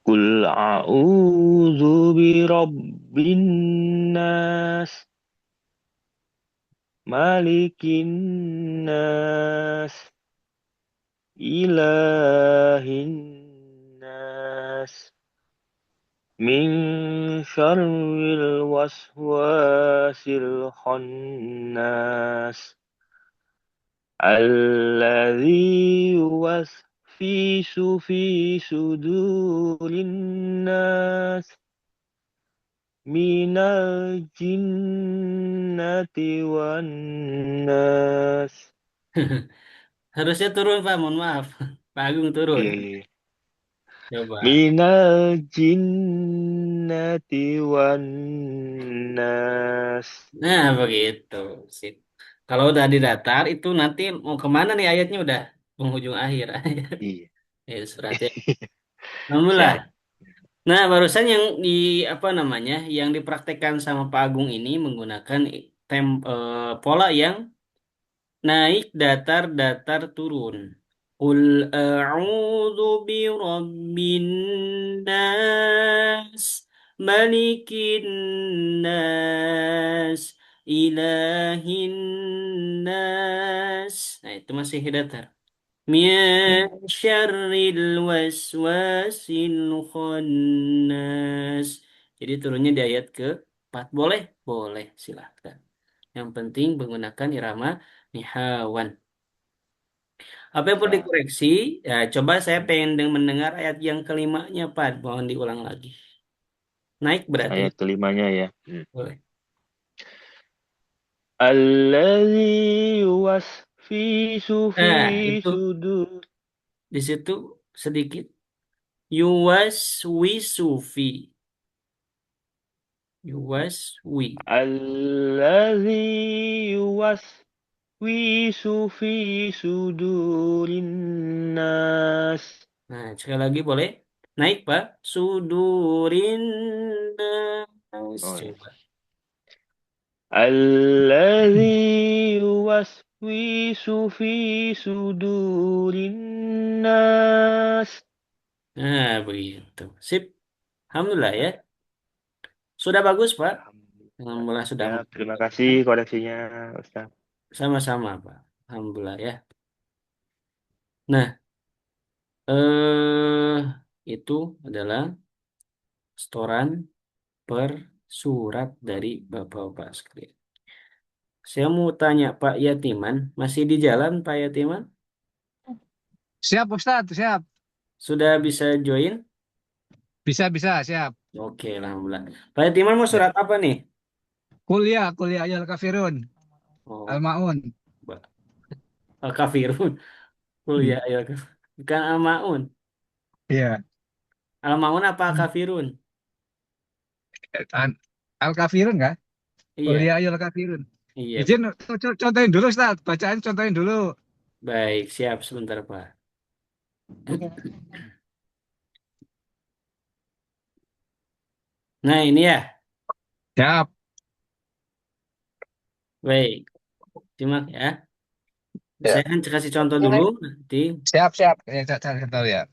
[SPEAKER 4] Qul a'udzu birabbin nas, malikin nas, ilahin nas, min syarril waswasil khannas. الذي يوسوس في صدور الناس من الجنة والناس.
[SPEAKER 1] Harusnya turun Pak, mohon maaf. Pak Agung turun.
[SPEAKER 4] Iya, iya.
[SPEAKER 1] Coba.
[SPEAKER 4] Minal jinnati wan nas.
[SPEAKER 1] Nah, begitu. Sip. Kalau udah di datar, itu nanti mau kemana nih ayatnya udah penghujung akhir.
[SPEAKER 4] Iya.
[SPEAKER 1] Ya, suratnya. Alhamdulillah.
[SPEAKER 4] Siap.
[SPEAKER 1] Nah, barusan yang apa namanya, yang dipraktekkan sama Pak Agung ini menggunakan pola yang naik datar-datar turun. Qul a'udzu birabbin nas, malikin nas, ilahin nas. Nah, itu masih datar. Min syarril waswasil khannas. Jadi turunnya di ayat ke-4. Boleh? Boleh, silahkan. Yang penting menggunakan irama nihawan. Apa yang perlu
[SPEAKER 3] Bisa.
[SPEAKER 1] dikoreksi? Ya, coba saya pengen mendengar ayat yang kelimanya, Pak. Mohon diulang lagi. Naik berarti.
[SPEAKER 4] Ayat kelimanya ya.
[SPEAKER 1] Boleh.
[SPEAKER 4] Alladzi yuwaswisu fi
[SPEAKER 1] Itu
[SPEAKER 4] sudur.
[SPEAKER 1] di situ sedikit. Yuwaswisufi. Yuwaswi.
[SPEAKER 4] Alladzi yuwaswisu fi sudurin nas.
[SPEAKER 1] Nah, sekali lagi boleh. Naik, Pak. Sudurin.
[SPEAKER 4] Oh ya.
[SPEAKER 1] Coba.
[SPEAKER 4] Alladzi yuwaswisu fi sudurin nas.
[SPEAKER 1] Nah, begitu. Sip. Alhamdulillah ya. Sudah bagus, Pak.
[SPEAKER 4] Alhamdulillah.
[SPEAKER 1] Alhamdulillah sudah.
[SPEAKER 4] Ya, terima kasih koreksinya, Ustaz.
[SPEAKER 1] Sama-sama, Pak. Alhamdulillah ya. Nah, itu adalah setoran per surat dari Bapak-Bapak sekalian. Saya mau tanya Pak Yatiman, masih di jalan Pak Yatiman?
[SPEAKER 5] Siap Ustadz, siap.
[SPEAKER 1] Sudah bisa join?
[SPEAKER 5] Bisa, bisa, siap.
[SPEAKER 1] Oke, alhamdulillah. Pak Yatiman mau
[SPEAKER 5] Ya.
[SPEAKER 1] surat apa nih?
[SPEAKER 5] Kuliah, kuliah ayat kafirun.
[SPEAKER 1] Oh,
[SPEAKER 5] Al-Maun.
[SPEAKER 1] Al-Kafirun.
[SPEAKER 5] Hmm.
[SPEAKER 1] Kuliah ya. Bukan Al-Maun.
[SPEAKER 5] Iya.
[SPEAKER 1] Al-Maun apa Al-Kafirun?
[SPEAKER 5] An- Al-kafirun kah?
[SPEAKER 1] Iya,
[SPEAKER 5] Kuliah ayat kafirun.
[SPEAKER 1] iya
[SPEAKER 5] Izin
[SPEAKER 1] betul.
[SPEAKER 5] contohin dulu Ustadz. Bacaan contohin dulu.
[SPEAKER 1] Baik, siap sebentar Pak. Nah, ini ya.
[SPEAKER 5] Siap,
[SPEAKER 1] Baik, simak ya.
[SPEAKER 5] ya.
[SPEAKER 1] Saya akan kasih contoh dulu nanti.
[SPEAKER 5] Siap, siap. Ya, contoh ya.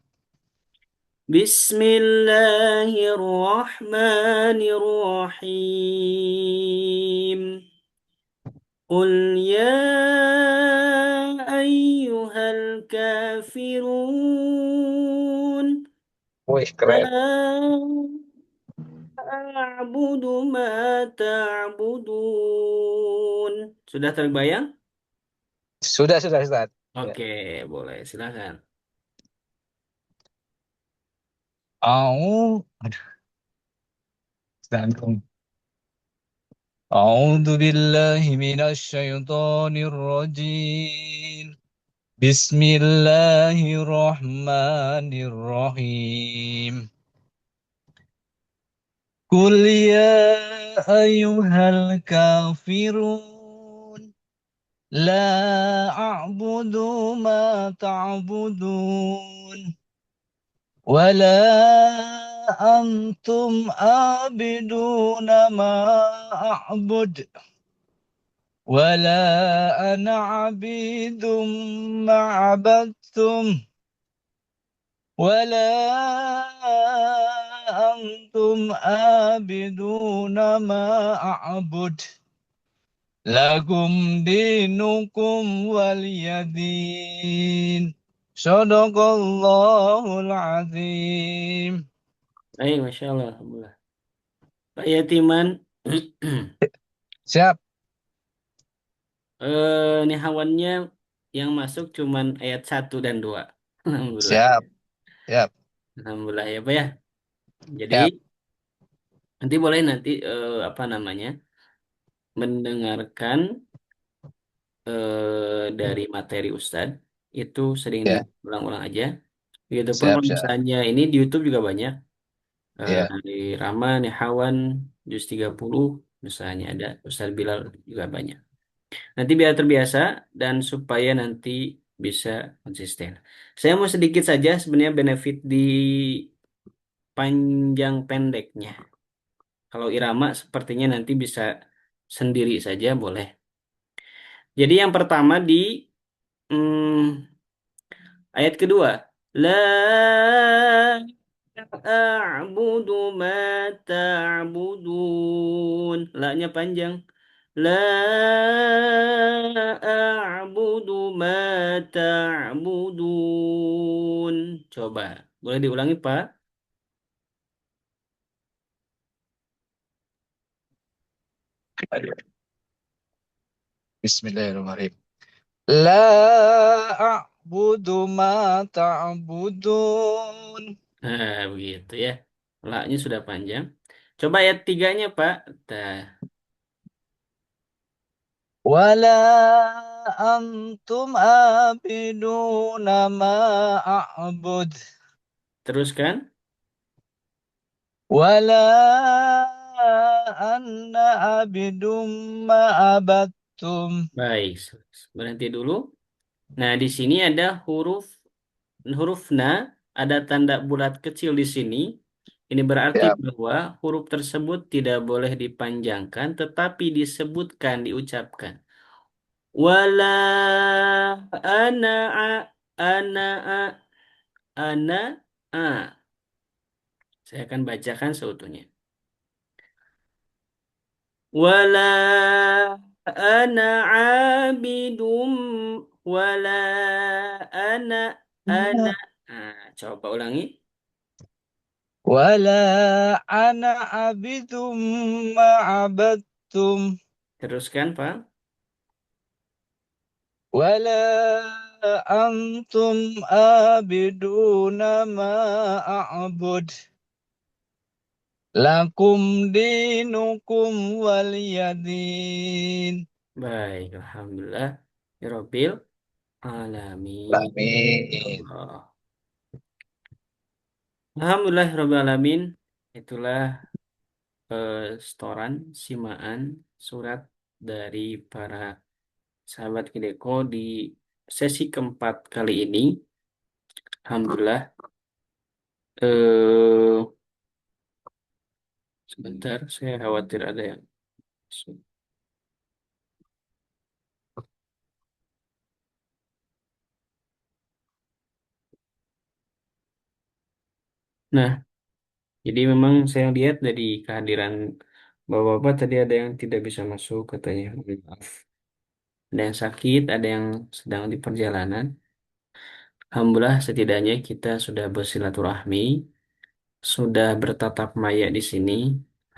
[SPEAKER 1] Bismillahirrahmanirrahim. قل يا أيها الكافرون
[SPEAKER 5] Wih, keren.
[SPEAKER 1] لا أعبد ما تعبدون. Sudah terbayang?
[SPEAKER 5] Sudah Ustadz. Ya.
[SPEAKER 1] Oke, boleh. Silakan.
[SPEAKER 5] Aduh, Ustadz. أعوذ بالله من الشيطان الرجيم بسم الله الرحمن الرحيم قل يا أيها الكافرون لا أعبد ما تعبدون ولا أنتم عابدون ما أعبد ولا أنا عبيد ما عبدتم ولا أنتم عابدون ما أعبد لكم دينكم ولي دين صدق الله العظيم.
[SPEAKER 1] Baik, Masya Allah. Alhamdulillah. Pak Yatiman,
[SPEAKER 5] Siap,
[SPEAKER 1] ini hawannya yang masuk cuman ayat 1 dan 2. Alhamdulillah.
[SPEAKER 5] siap, siap,
[SPEAKER 1] Alhamdulillah ya Pak ya. Jadi
[SPEAKER 5] siap.
[SPEAKER 1] nanti boleh nanti apa namanya mendengarkan dari materi Ustadz itu sering
[SPEAKER 5] Ya,
[SPEAKER 1] diulang-ulang aja. Begitupun
[SPEAKER 5] siap,
[SPEAKER 1] kalau
[SPEAKER 5] siap.
[SPEAKER 1] misalnya ini di YouTube juga banyak
[SPEAKER 5] Ya,
[SPEAKER 1] dari Rama, Nehawan, Juz 30 misalnya ada Ustadz Bilal juga banyak. Nanti biar terbiasa dan supaya nanti bisa konsisten. Saya mau sedikit saja sebenarnya benefit di panjang pendeknya. Kalau irama sepertinya nanti bisa sendiri saja boleh. Jadi yang pertama di ayat kedua. La a'budu ma ta'budun. La-nya panjang. لا أعبد ما تعبدون. Coba, boleh diulangi, Pak?
[SPEAKER 5] Bismillahirrahmanirrahim. La a'budu ma ta'budun.
[SPEAKER 1] Nah, begitu ya. Laknya sudah panjang. Coba ayat tiganya, Pak. Nah,
[SPEAKER 5] Wala antum abiduna ma a'bud.
[SPEAKER 1] teruskan.
[SPEAKER 5] Wala anna abidum ma abattum.
[SPEAKER 1] Baik, berhenti dulu. Nah, di sini ada huruf na, ada tanda bulat kecil di sini. Ini berarti
[SPEAKER 5] Ya.
[SPEAKER 1] bahwa huruf tersebut tidak boleh dipanjangkan, tetapi disebutkan, diucapkan. Wala ana ana ana a. Saya akan bacakan seutuhnya. Wala ana abidum wala ana ana. Nah, coba ulangi.
[SPEAKER 5] Wala ana abidum ma abattum.
[SPEAKER 1] Teruskan, Pak.
[SPEAKER 5] Wala antum abiduna ma a'bud. Lakum dinukum waliyadin.
[SPEAKER 1] Baik, alhamdulillah. Ya Rabbil alamin.
[SPEAKER 5] Amin.
[SPEAKER 1] Allah. Alhamdulillah Rabbil alamin. Itulah setoran simaan surat dari para sahabat Kideko di sesi keempat kali ini. Alhamdulillah. Eh, Sebentar, saya khawatir ada yang. Nah, jadi memang saya lihat dari kehadiran bapak-bapak tadi ada yang tidak bisa masuk katanya. Mohon maaf. Ada yang sakit, ada yang sedang di perjalanan. Alhamdulillah setidaknya kita sudah bersilaturahmi, sudah bertatap maya di sini.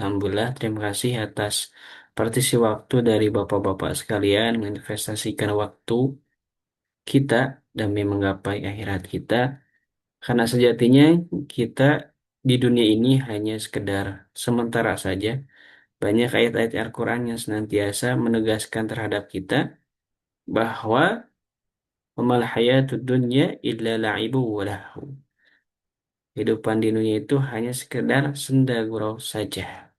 [SPEAKER 1] Alhamdulillah terima kasih atas partisi waktu dari bapak-bapak sekalian menginvestasikan waktu kita demi menggapai akhirat kita. Karena sejatinya kita di dunia ini hanya sekedar sementara saja. Banyak ayat-ayat Al-Quran yang senantiasa menegaskan terhadap kita bahwa wamal hayatud dunya illa la'ibu wa lahu. Kehidupan di dunia itu hanya sekedar senda gurau saja.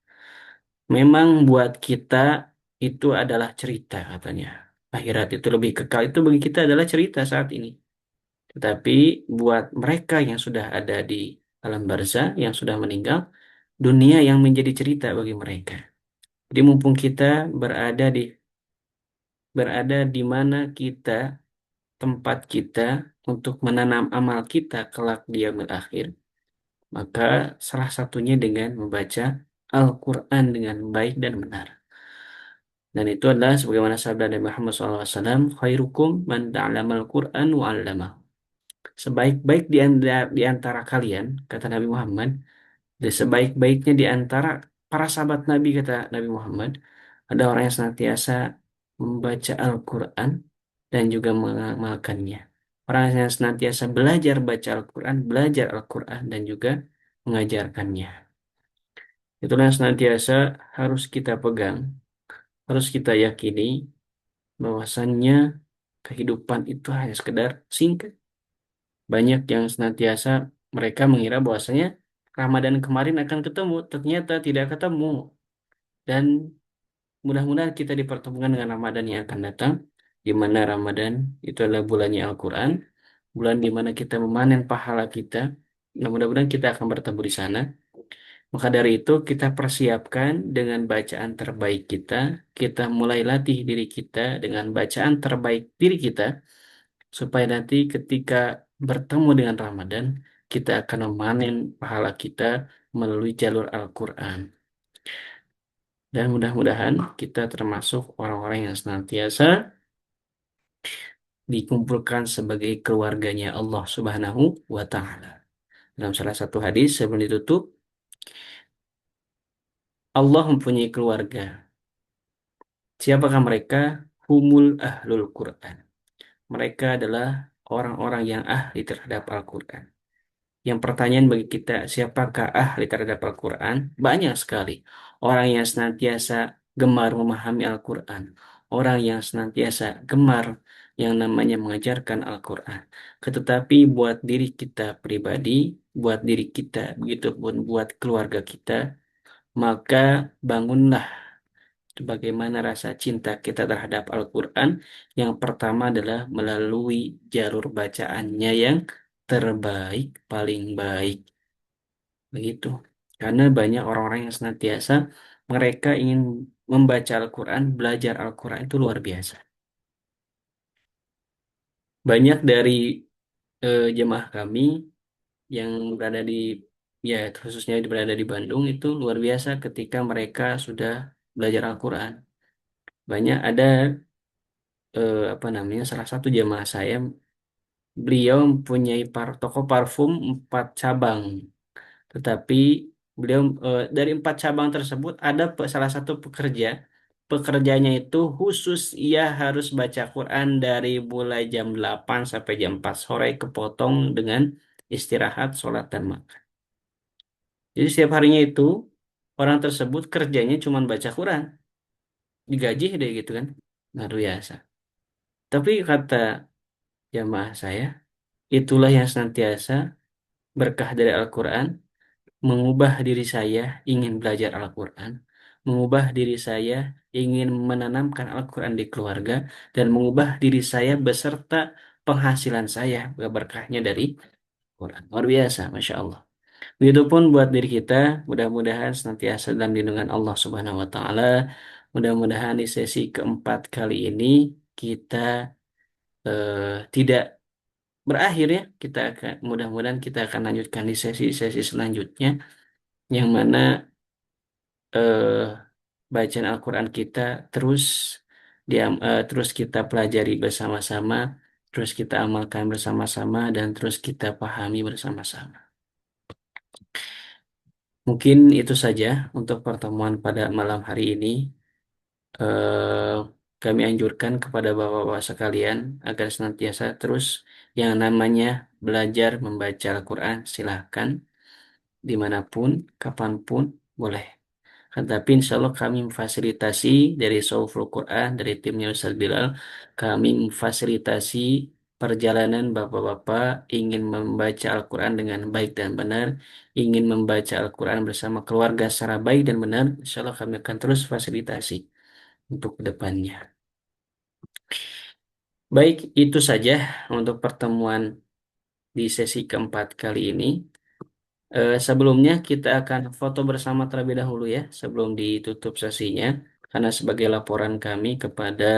[SPEAKER 1] Memang buat kita itu adalah cerita katanya. Akhirat itu lebih kekal itu bagi kita adalah cerita saat ini. Tetapi buat mereka yang sudah ada di alam barzah, yang sudah meninggal, dunia yang menjadi cerita bagi mereka. Jadi mumpung kita berada di mana kita, tempat kita untuk menanam amal kita kelak di yaumil akhir, maka salah satunya dengan membaca Al-Quran dengan baik dan benar. Dan itu adalah sebagaimana sabda Nabi Muhammad SAW, khairukum man ta'lamal Quran wa 'allama. Sebaik-baik di antara kalian, kata Nabi Muhammad, dan sebaik-baiknya di antara para sahabat Nabi, kata Nabi Muhammad, ada orang yang senantiasa membaca Al-Quran dan juga mengamalkannya. Orang yang senantiasa belajar baca Al-Quran, belajar Al-Quran dan juga mengajarkannya. Itulah yang senantiasa harus kita pegang, harus kita yakini bahwasannya kehidupan itu hanya sekedar singkat. Banyak yang senantiasa mereka mengira bahwasanya Ramadan kemarin akan ketemu, ternyata tidak ketemu. Dan mudah-mudahan kita dipertemukan dengan Ramadan yang akan datang, di mana Ramadan itu adalah bulannya Al-Quran, bulan di mana kita memanen pahala kita. Nah, mudah-mudahan kita akan bertemu di sana. Maka dari itu kita persiapkan dengan bacaan terbaik kita. Kita mulai latih diri kita dengan bacaan terbaik diri kita. Supaya nanti ketika bertemu dengan Ramadan, kita akan memanen pahala kita melalui jalur Al-Quran. Dan mudah-mudahan kita termasuk orang-orang yang senantiasa dikumpulkan sebagai keluarganya Allah Subhanahu wa Ta'ala. Dalam salah satu hadis sebelum ditutup, Allah mempunyai keluarga. Siapakah mereka? Humul ahlul Quran. Mereka adalah orang-orang yang ahli terhadap Al-Quran. Yang pertanyaan bagi kita, siapakah ahli terhadap Al-Quran? Banyak sekali. Orang yang senantiasa gemar memahami Al-Quran. Orang yang senantiasa gemar yang namanya mengajarkan Al-Quran. Tetapi buat diri kita pribadi, buat diri kita, begitupun buat keluarga kita, maka bangunlah bagaimana rasa cinta kita terhadap Al-Quran. Yang pertama adalah melalui jalur bacaannya yang terbaik, paling baik. Begitu. Karena banyak orang-orang yang senantiasa mereka ingin membaca Al-Quran, belajar Al-Quran itu luar biasa. Banyak dari jemaah kami yang berada di, ya khususnya berada di Bandung itu luar biasa ketika mereka sudah belajar Al-Quran. Banyak ada apa namanya, salah satu jemaah saya, beliau mempunyai toko parfum 4 cabang. Tetapi beliau dari 4 cabang tersebut ada salah satu pekerja. Pekerjanya itu khusus ia harus baca Quran dari mulai jam 8 sampai jam 4 sore kepotong dengan istirahat, sholat, dan makan. Jadi setiap harinya itu orang tersebut kerjanya cuma baca Quran. Digaji deh gitu kan. Luar biasa. Tapi kata jamaah saya, itulah yang senantiasa berkah dari Al-Quran, mengubah diri saya ingin belajar Al-Quran, mengubah diri saya ingin menanamkan Al-Quran di keluarga, dan mengubah diri saya beserta penghasilan saya berkahnya dari Quran. Luar biasa, Masya Allah. Begitupun buat diri kita, mudah-mudahan senantiasa dalam lindungan Allah Subhanahu wa Ta'ala. Mudah-mudahan di sesi keempat kali ini kita tidak berakhir ya. Kita akan mudah-mudahan kita akan lanjutkan di sesi-sesi selanjutnya yang mana eh, bacaan Al-Quran kita terus terus kita pelajari bersama-sama, terus kita amalkan bersama-sama, dan terus kita pahami bersama-sama. Mungkin itu saja untuk pertemuan pada malam hari ini. eh, Kami anjurkan kepada bapak-bapak sekalian agar senantiasa terus yang namanya belajar membaca Al-Quran, silahkan dimanapun, kapanpun boleh. Tapi insya Allah kami memfasilitasi dari Sauful Quran, dari timnya Ustaz Bilal, kami memfasilitasi perjalanan bapak-bapak ingin membaca Al-Quran dengan baik dan benar, ingin membaca Al-Quran bersama keluarga secara baik dan benar, insya Allah kami akan terus fasilitasi untuk kedepannya. Baik, itu saja untuk pertemuan di sesi keempat kali ini. Sebelumnya kita akan foto bersama terlebih dahulu ya, sebelum ditutup sesinya. Karena sebagai laporan kami kepada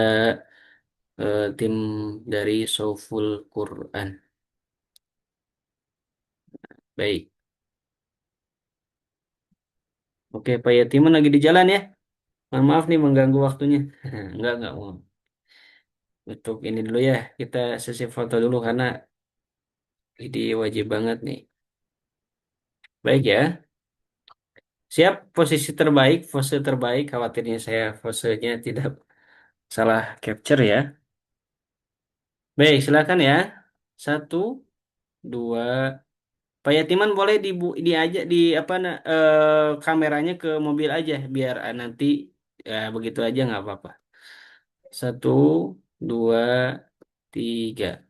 [SPEAKER 1] tim dari Sauful Quran. Baik. Oke, Pak Yatiman lagi di jalan ya. Mohon maaf nih mengganggu waktunya. Enggak mau. Untuk ini dulu ya, kita sesi foto dulu karena ini wajib banget nih. Baik ya. Siap, posisi terbaik, pose terbaik. Khawatirnya saya posenya tidak salah capture ya. Baik, silakan ya. 1, 2. Pak Yatiman boleh diajak di apa kameranya ke mobil aja biar nanti begitu aja nggak apa-apa. 1, 2, 3.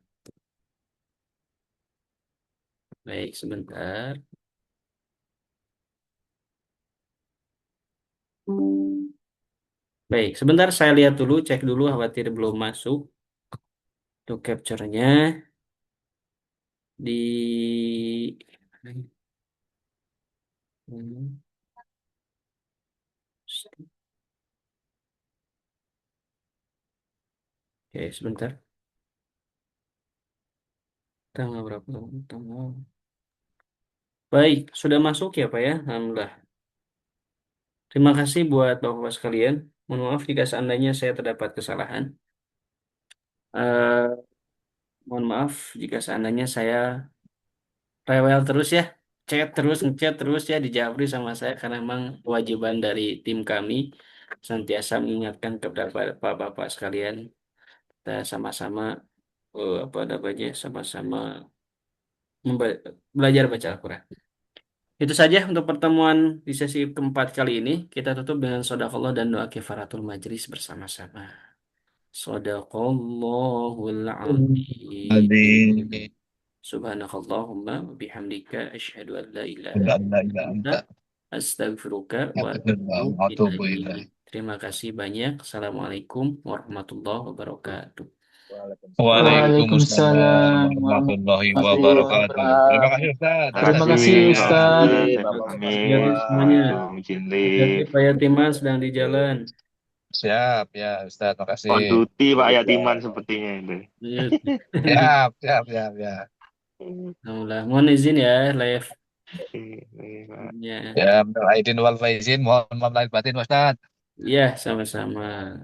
[SPEAKER 1] Baik, sebentar. Baik, sebentar saya lihat dulu, cek dulu khawatir belum masuk untuk capture-nya di. Oke, sebentar. Tanggal berapa? Tanggal. Baik, sudah masuk ya Pak ya? Alhamdulillah. Terima kasih buat Bapak-Bapak sekalian. Mohon maaf jika seandainya saya terdapat kesalahan. Eh, Mohon maaf jika seandainya saya rewel terus ya. Chat terus, ngechat terus ya dijawabri sama saya karena memang kewajiban dari tim kami senantiasa mengingatkan kepada Bapak-Bapak sekalian. Kita sama-sama apa namanya sama-sama belajar baca Al-Quran. Itu saja untuk pertemuan di sesi keempat kali ini. Kita tutup dengan shodaqallah dan doa kifaratul majlis bersama-sama. Shodaqallahul azim.
[SPEAKER 5] Adi.
[SPEAKER 1] Subhanakallahumma wa bihamdika asyhadu an la ilaha
[SPEAKER 5] Tidak ada
[SPEAKER 1] illa
[SPEAKER 5] tidak
[SPEAKER 1] anta
[SPEAKER 5] ada.
[SPEAKER 1] astaghfiruka wa atubu
[SPEAKER 5] Atubu ilaih.
[SPEAKER 1] ilaik. Terima kasih banyak. Assalamualaikum warahmatullahi wabarakatuh.
[SPEAKER 5] Waalaikumsalam
[SPEAKER 2] Waalaikumsalam
[SPEAKER 5] warahmatullahi
[SPEAKER 2] warahmatullahi
[SPEAKER 5] wabarakatuh. Terima kasih
[SPEAKER 2] wabarakatuh.
[SPEAKER 5] Ustaz.
[SPEAKER 2] Terima kasih
[SPEAKER 3] Terima
[SPEAKER 2] Ustaz.
[SPEAKER 3] kasih
[SPEAKER 1] Hati-hati
[SPEAKER 3] Bapak-Bapak
[SPEAKER 1] semuanya.
[SPEAKER 3] semua.
[SPEAKER 1] Hati-hati Pak Yatiman sedang di jalan.
[SPEAKER 5] Siap ya Ustaz, terima kasih.
[SPEAKER 4] On duty Pak
[SPEAKER 3] Iya.
[SPEAKER 4] Yatiman sepertinya itu.
[SPEAKER 1] Iya.
[SPEAKER 5] Siap, siap, siap, ya.
[SPEAKER 1] Alhamdulillah. Mohon izin ya live.
[SPEAKER 4] Iya,
[SPEAKER 1] Ya,
[SPEAKER 5] Ya, minal aidin wal faizin, mohon maaf lahir batin Ustaz.
[SPEAKER 1] ya sama-sama.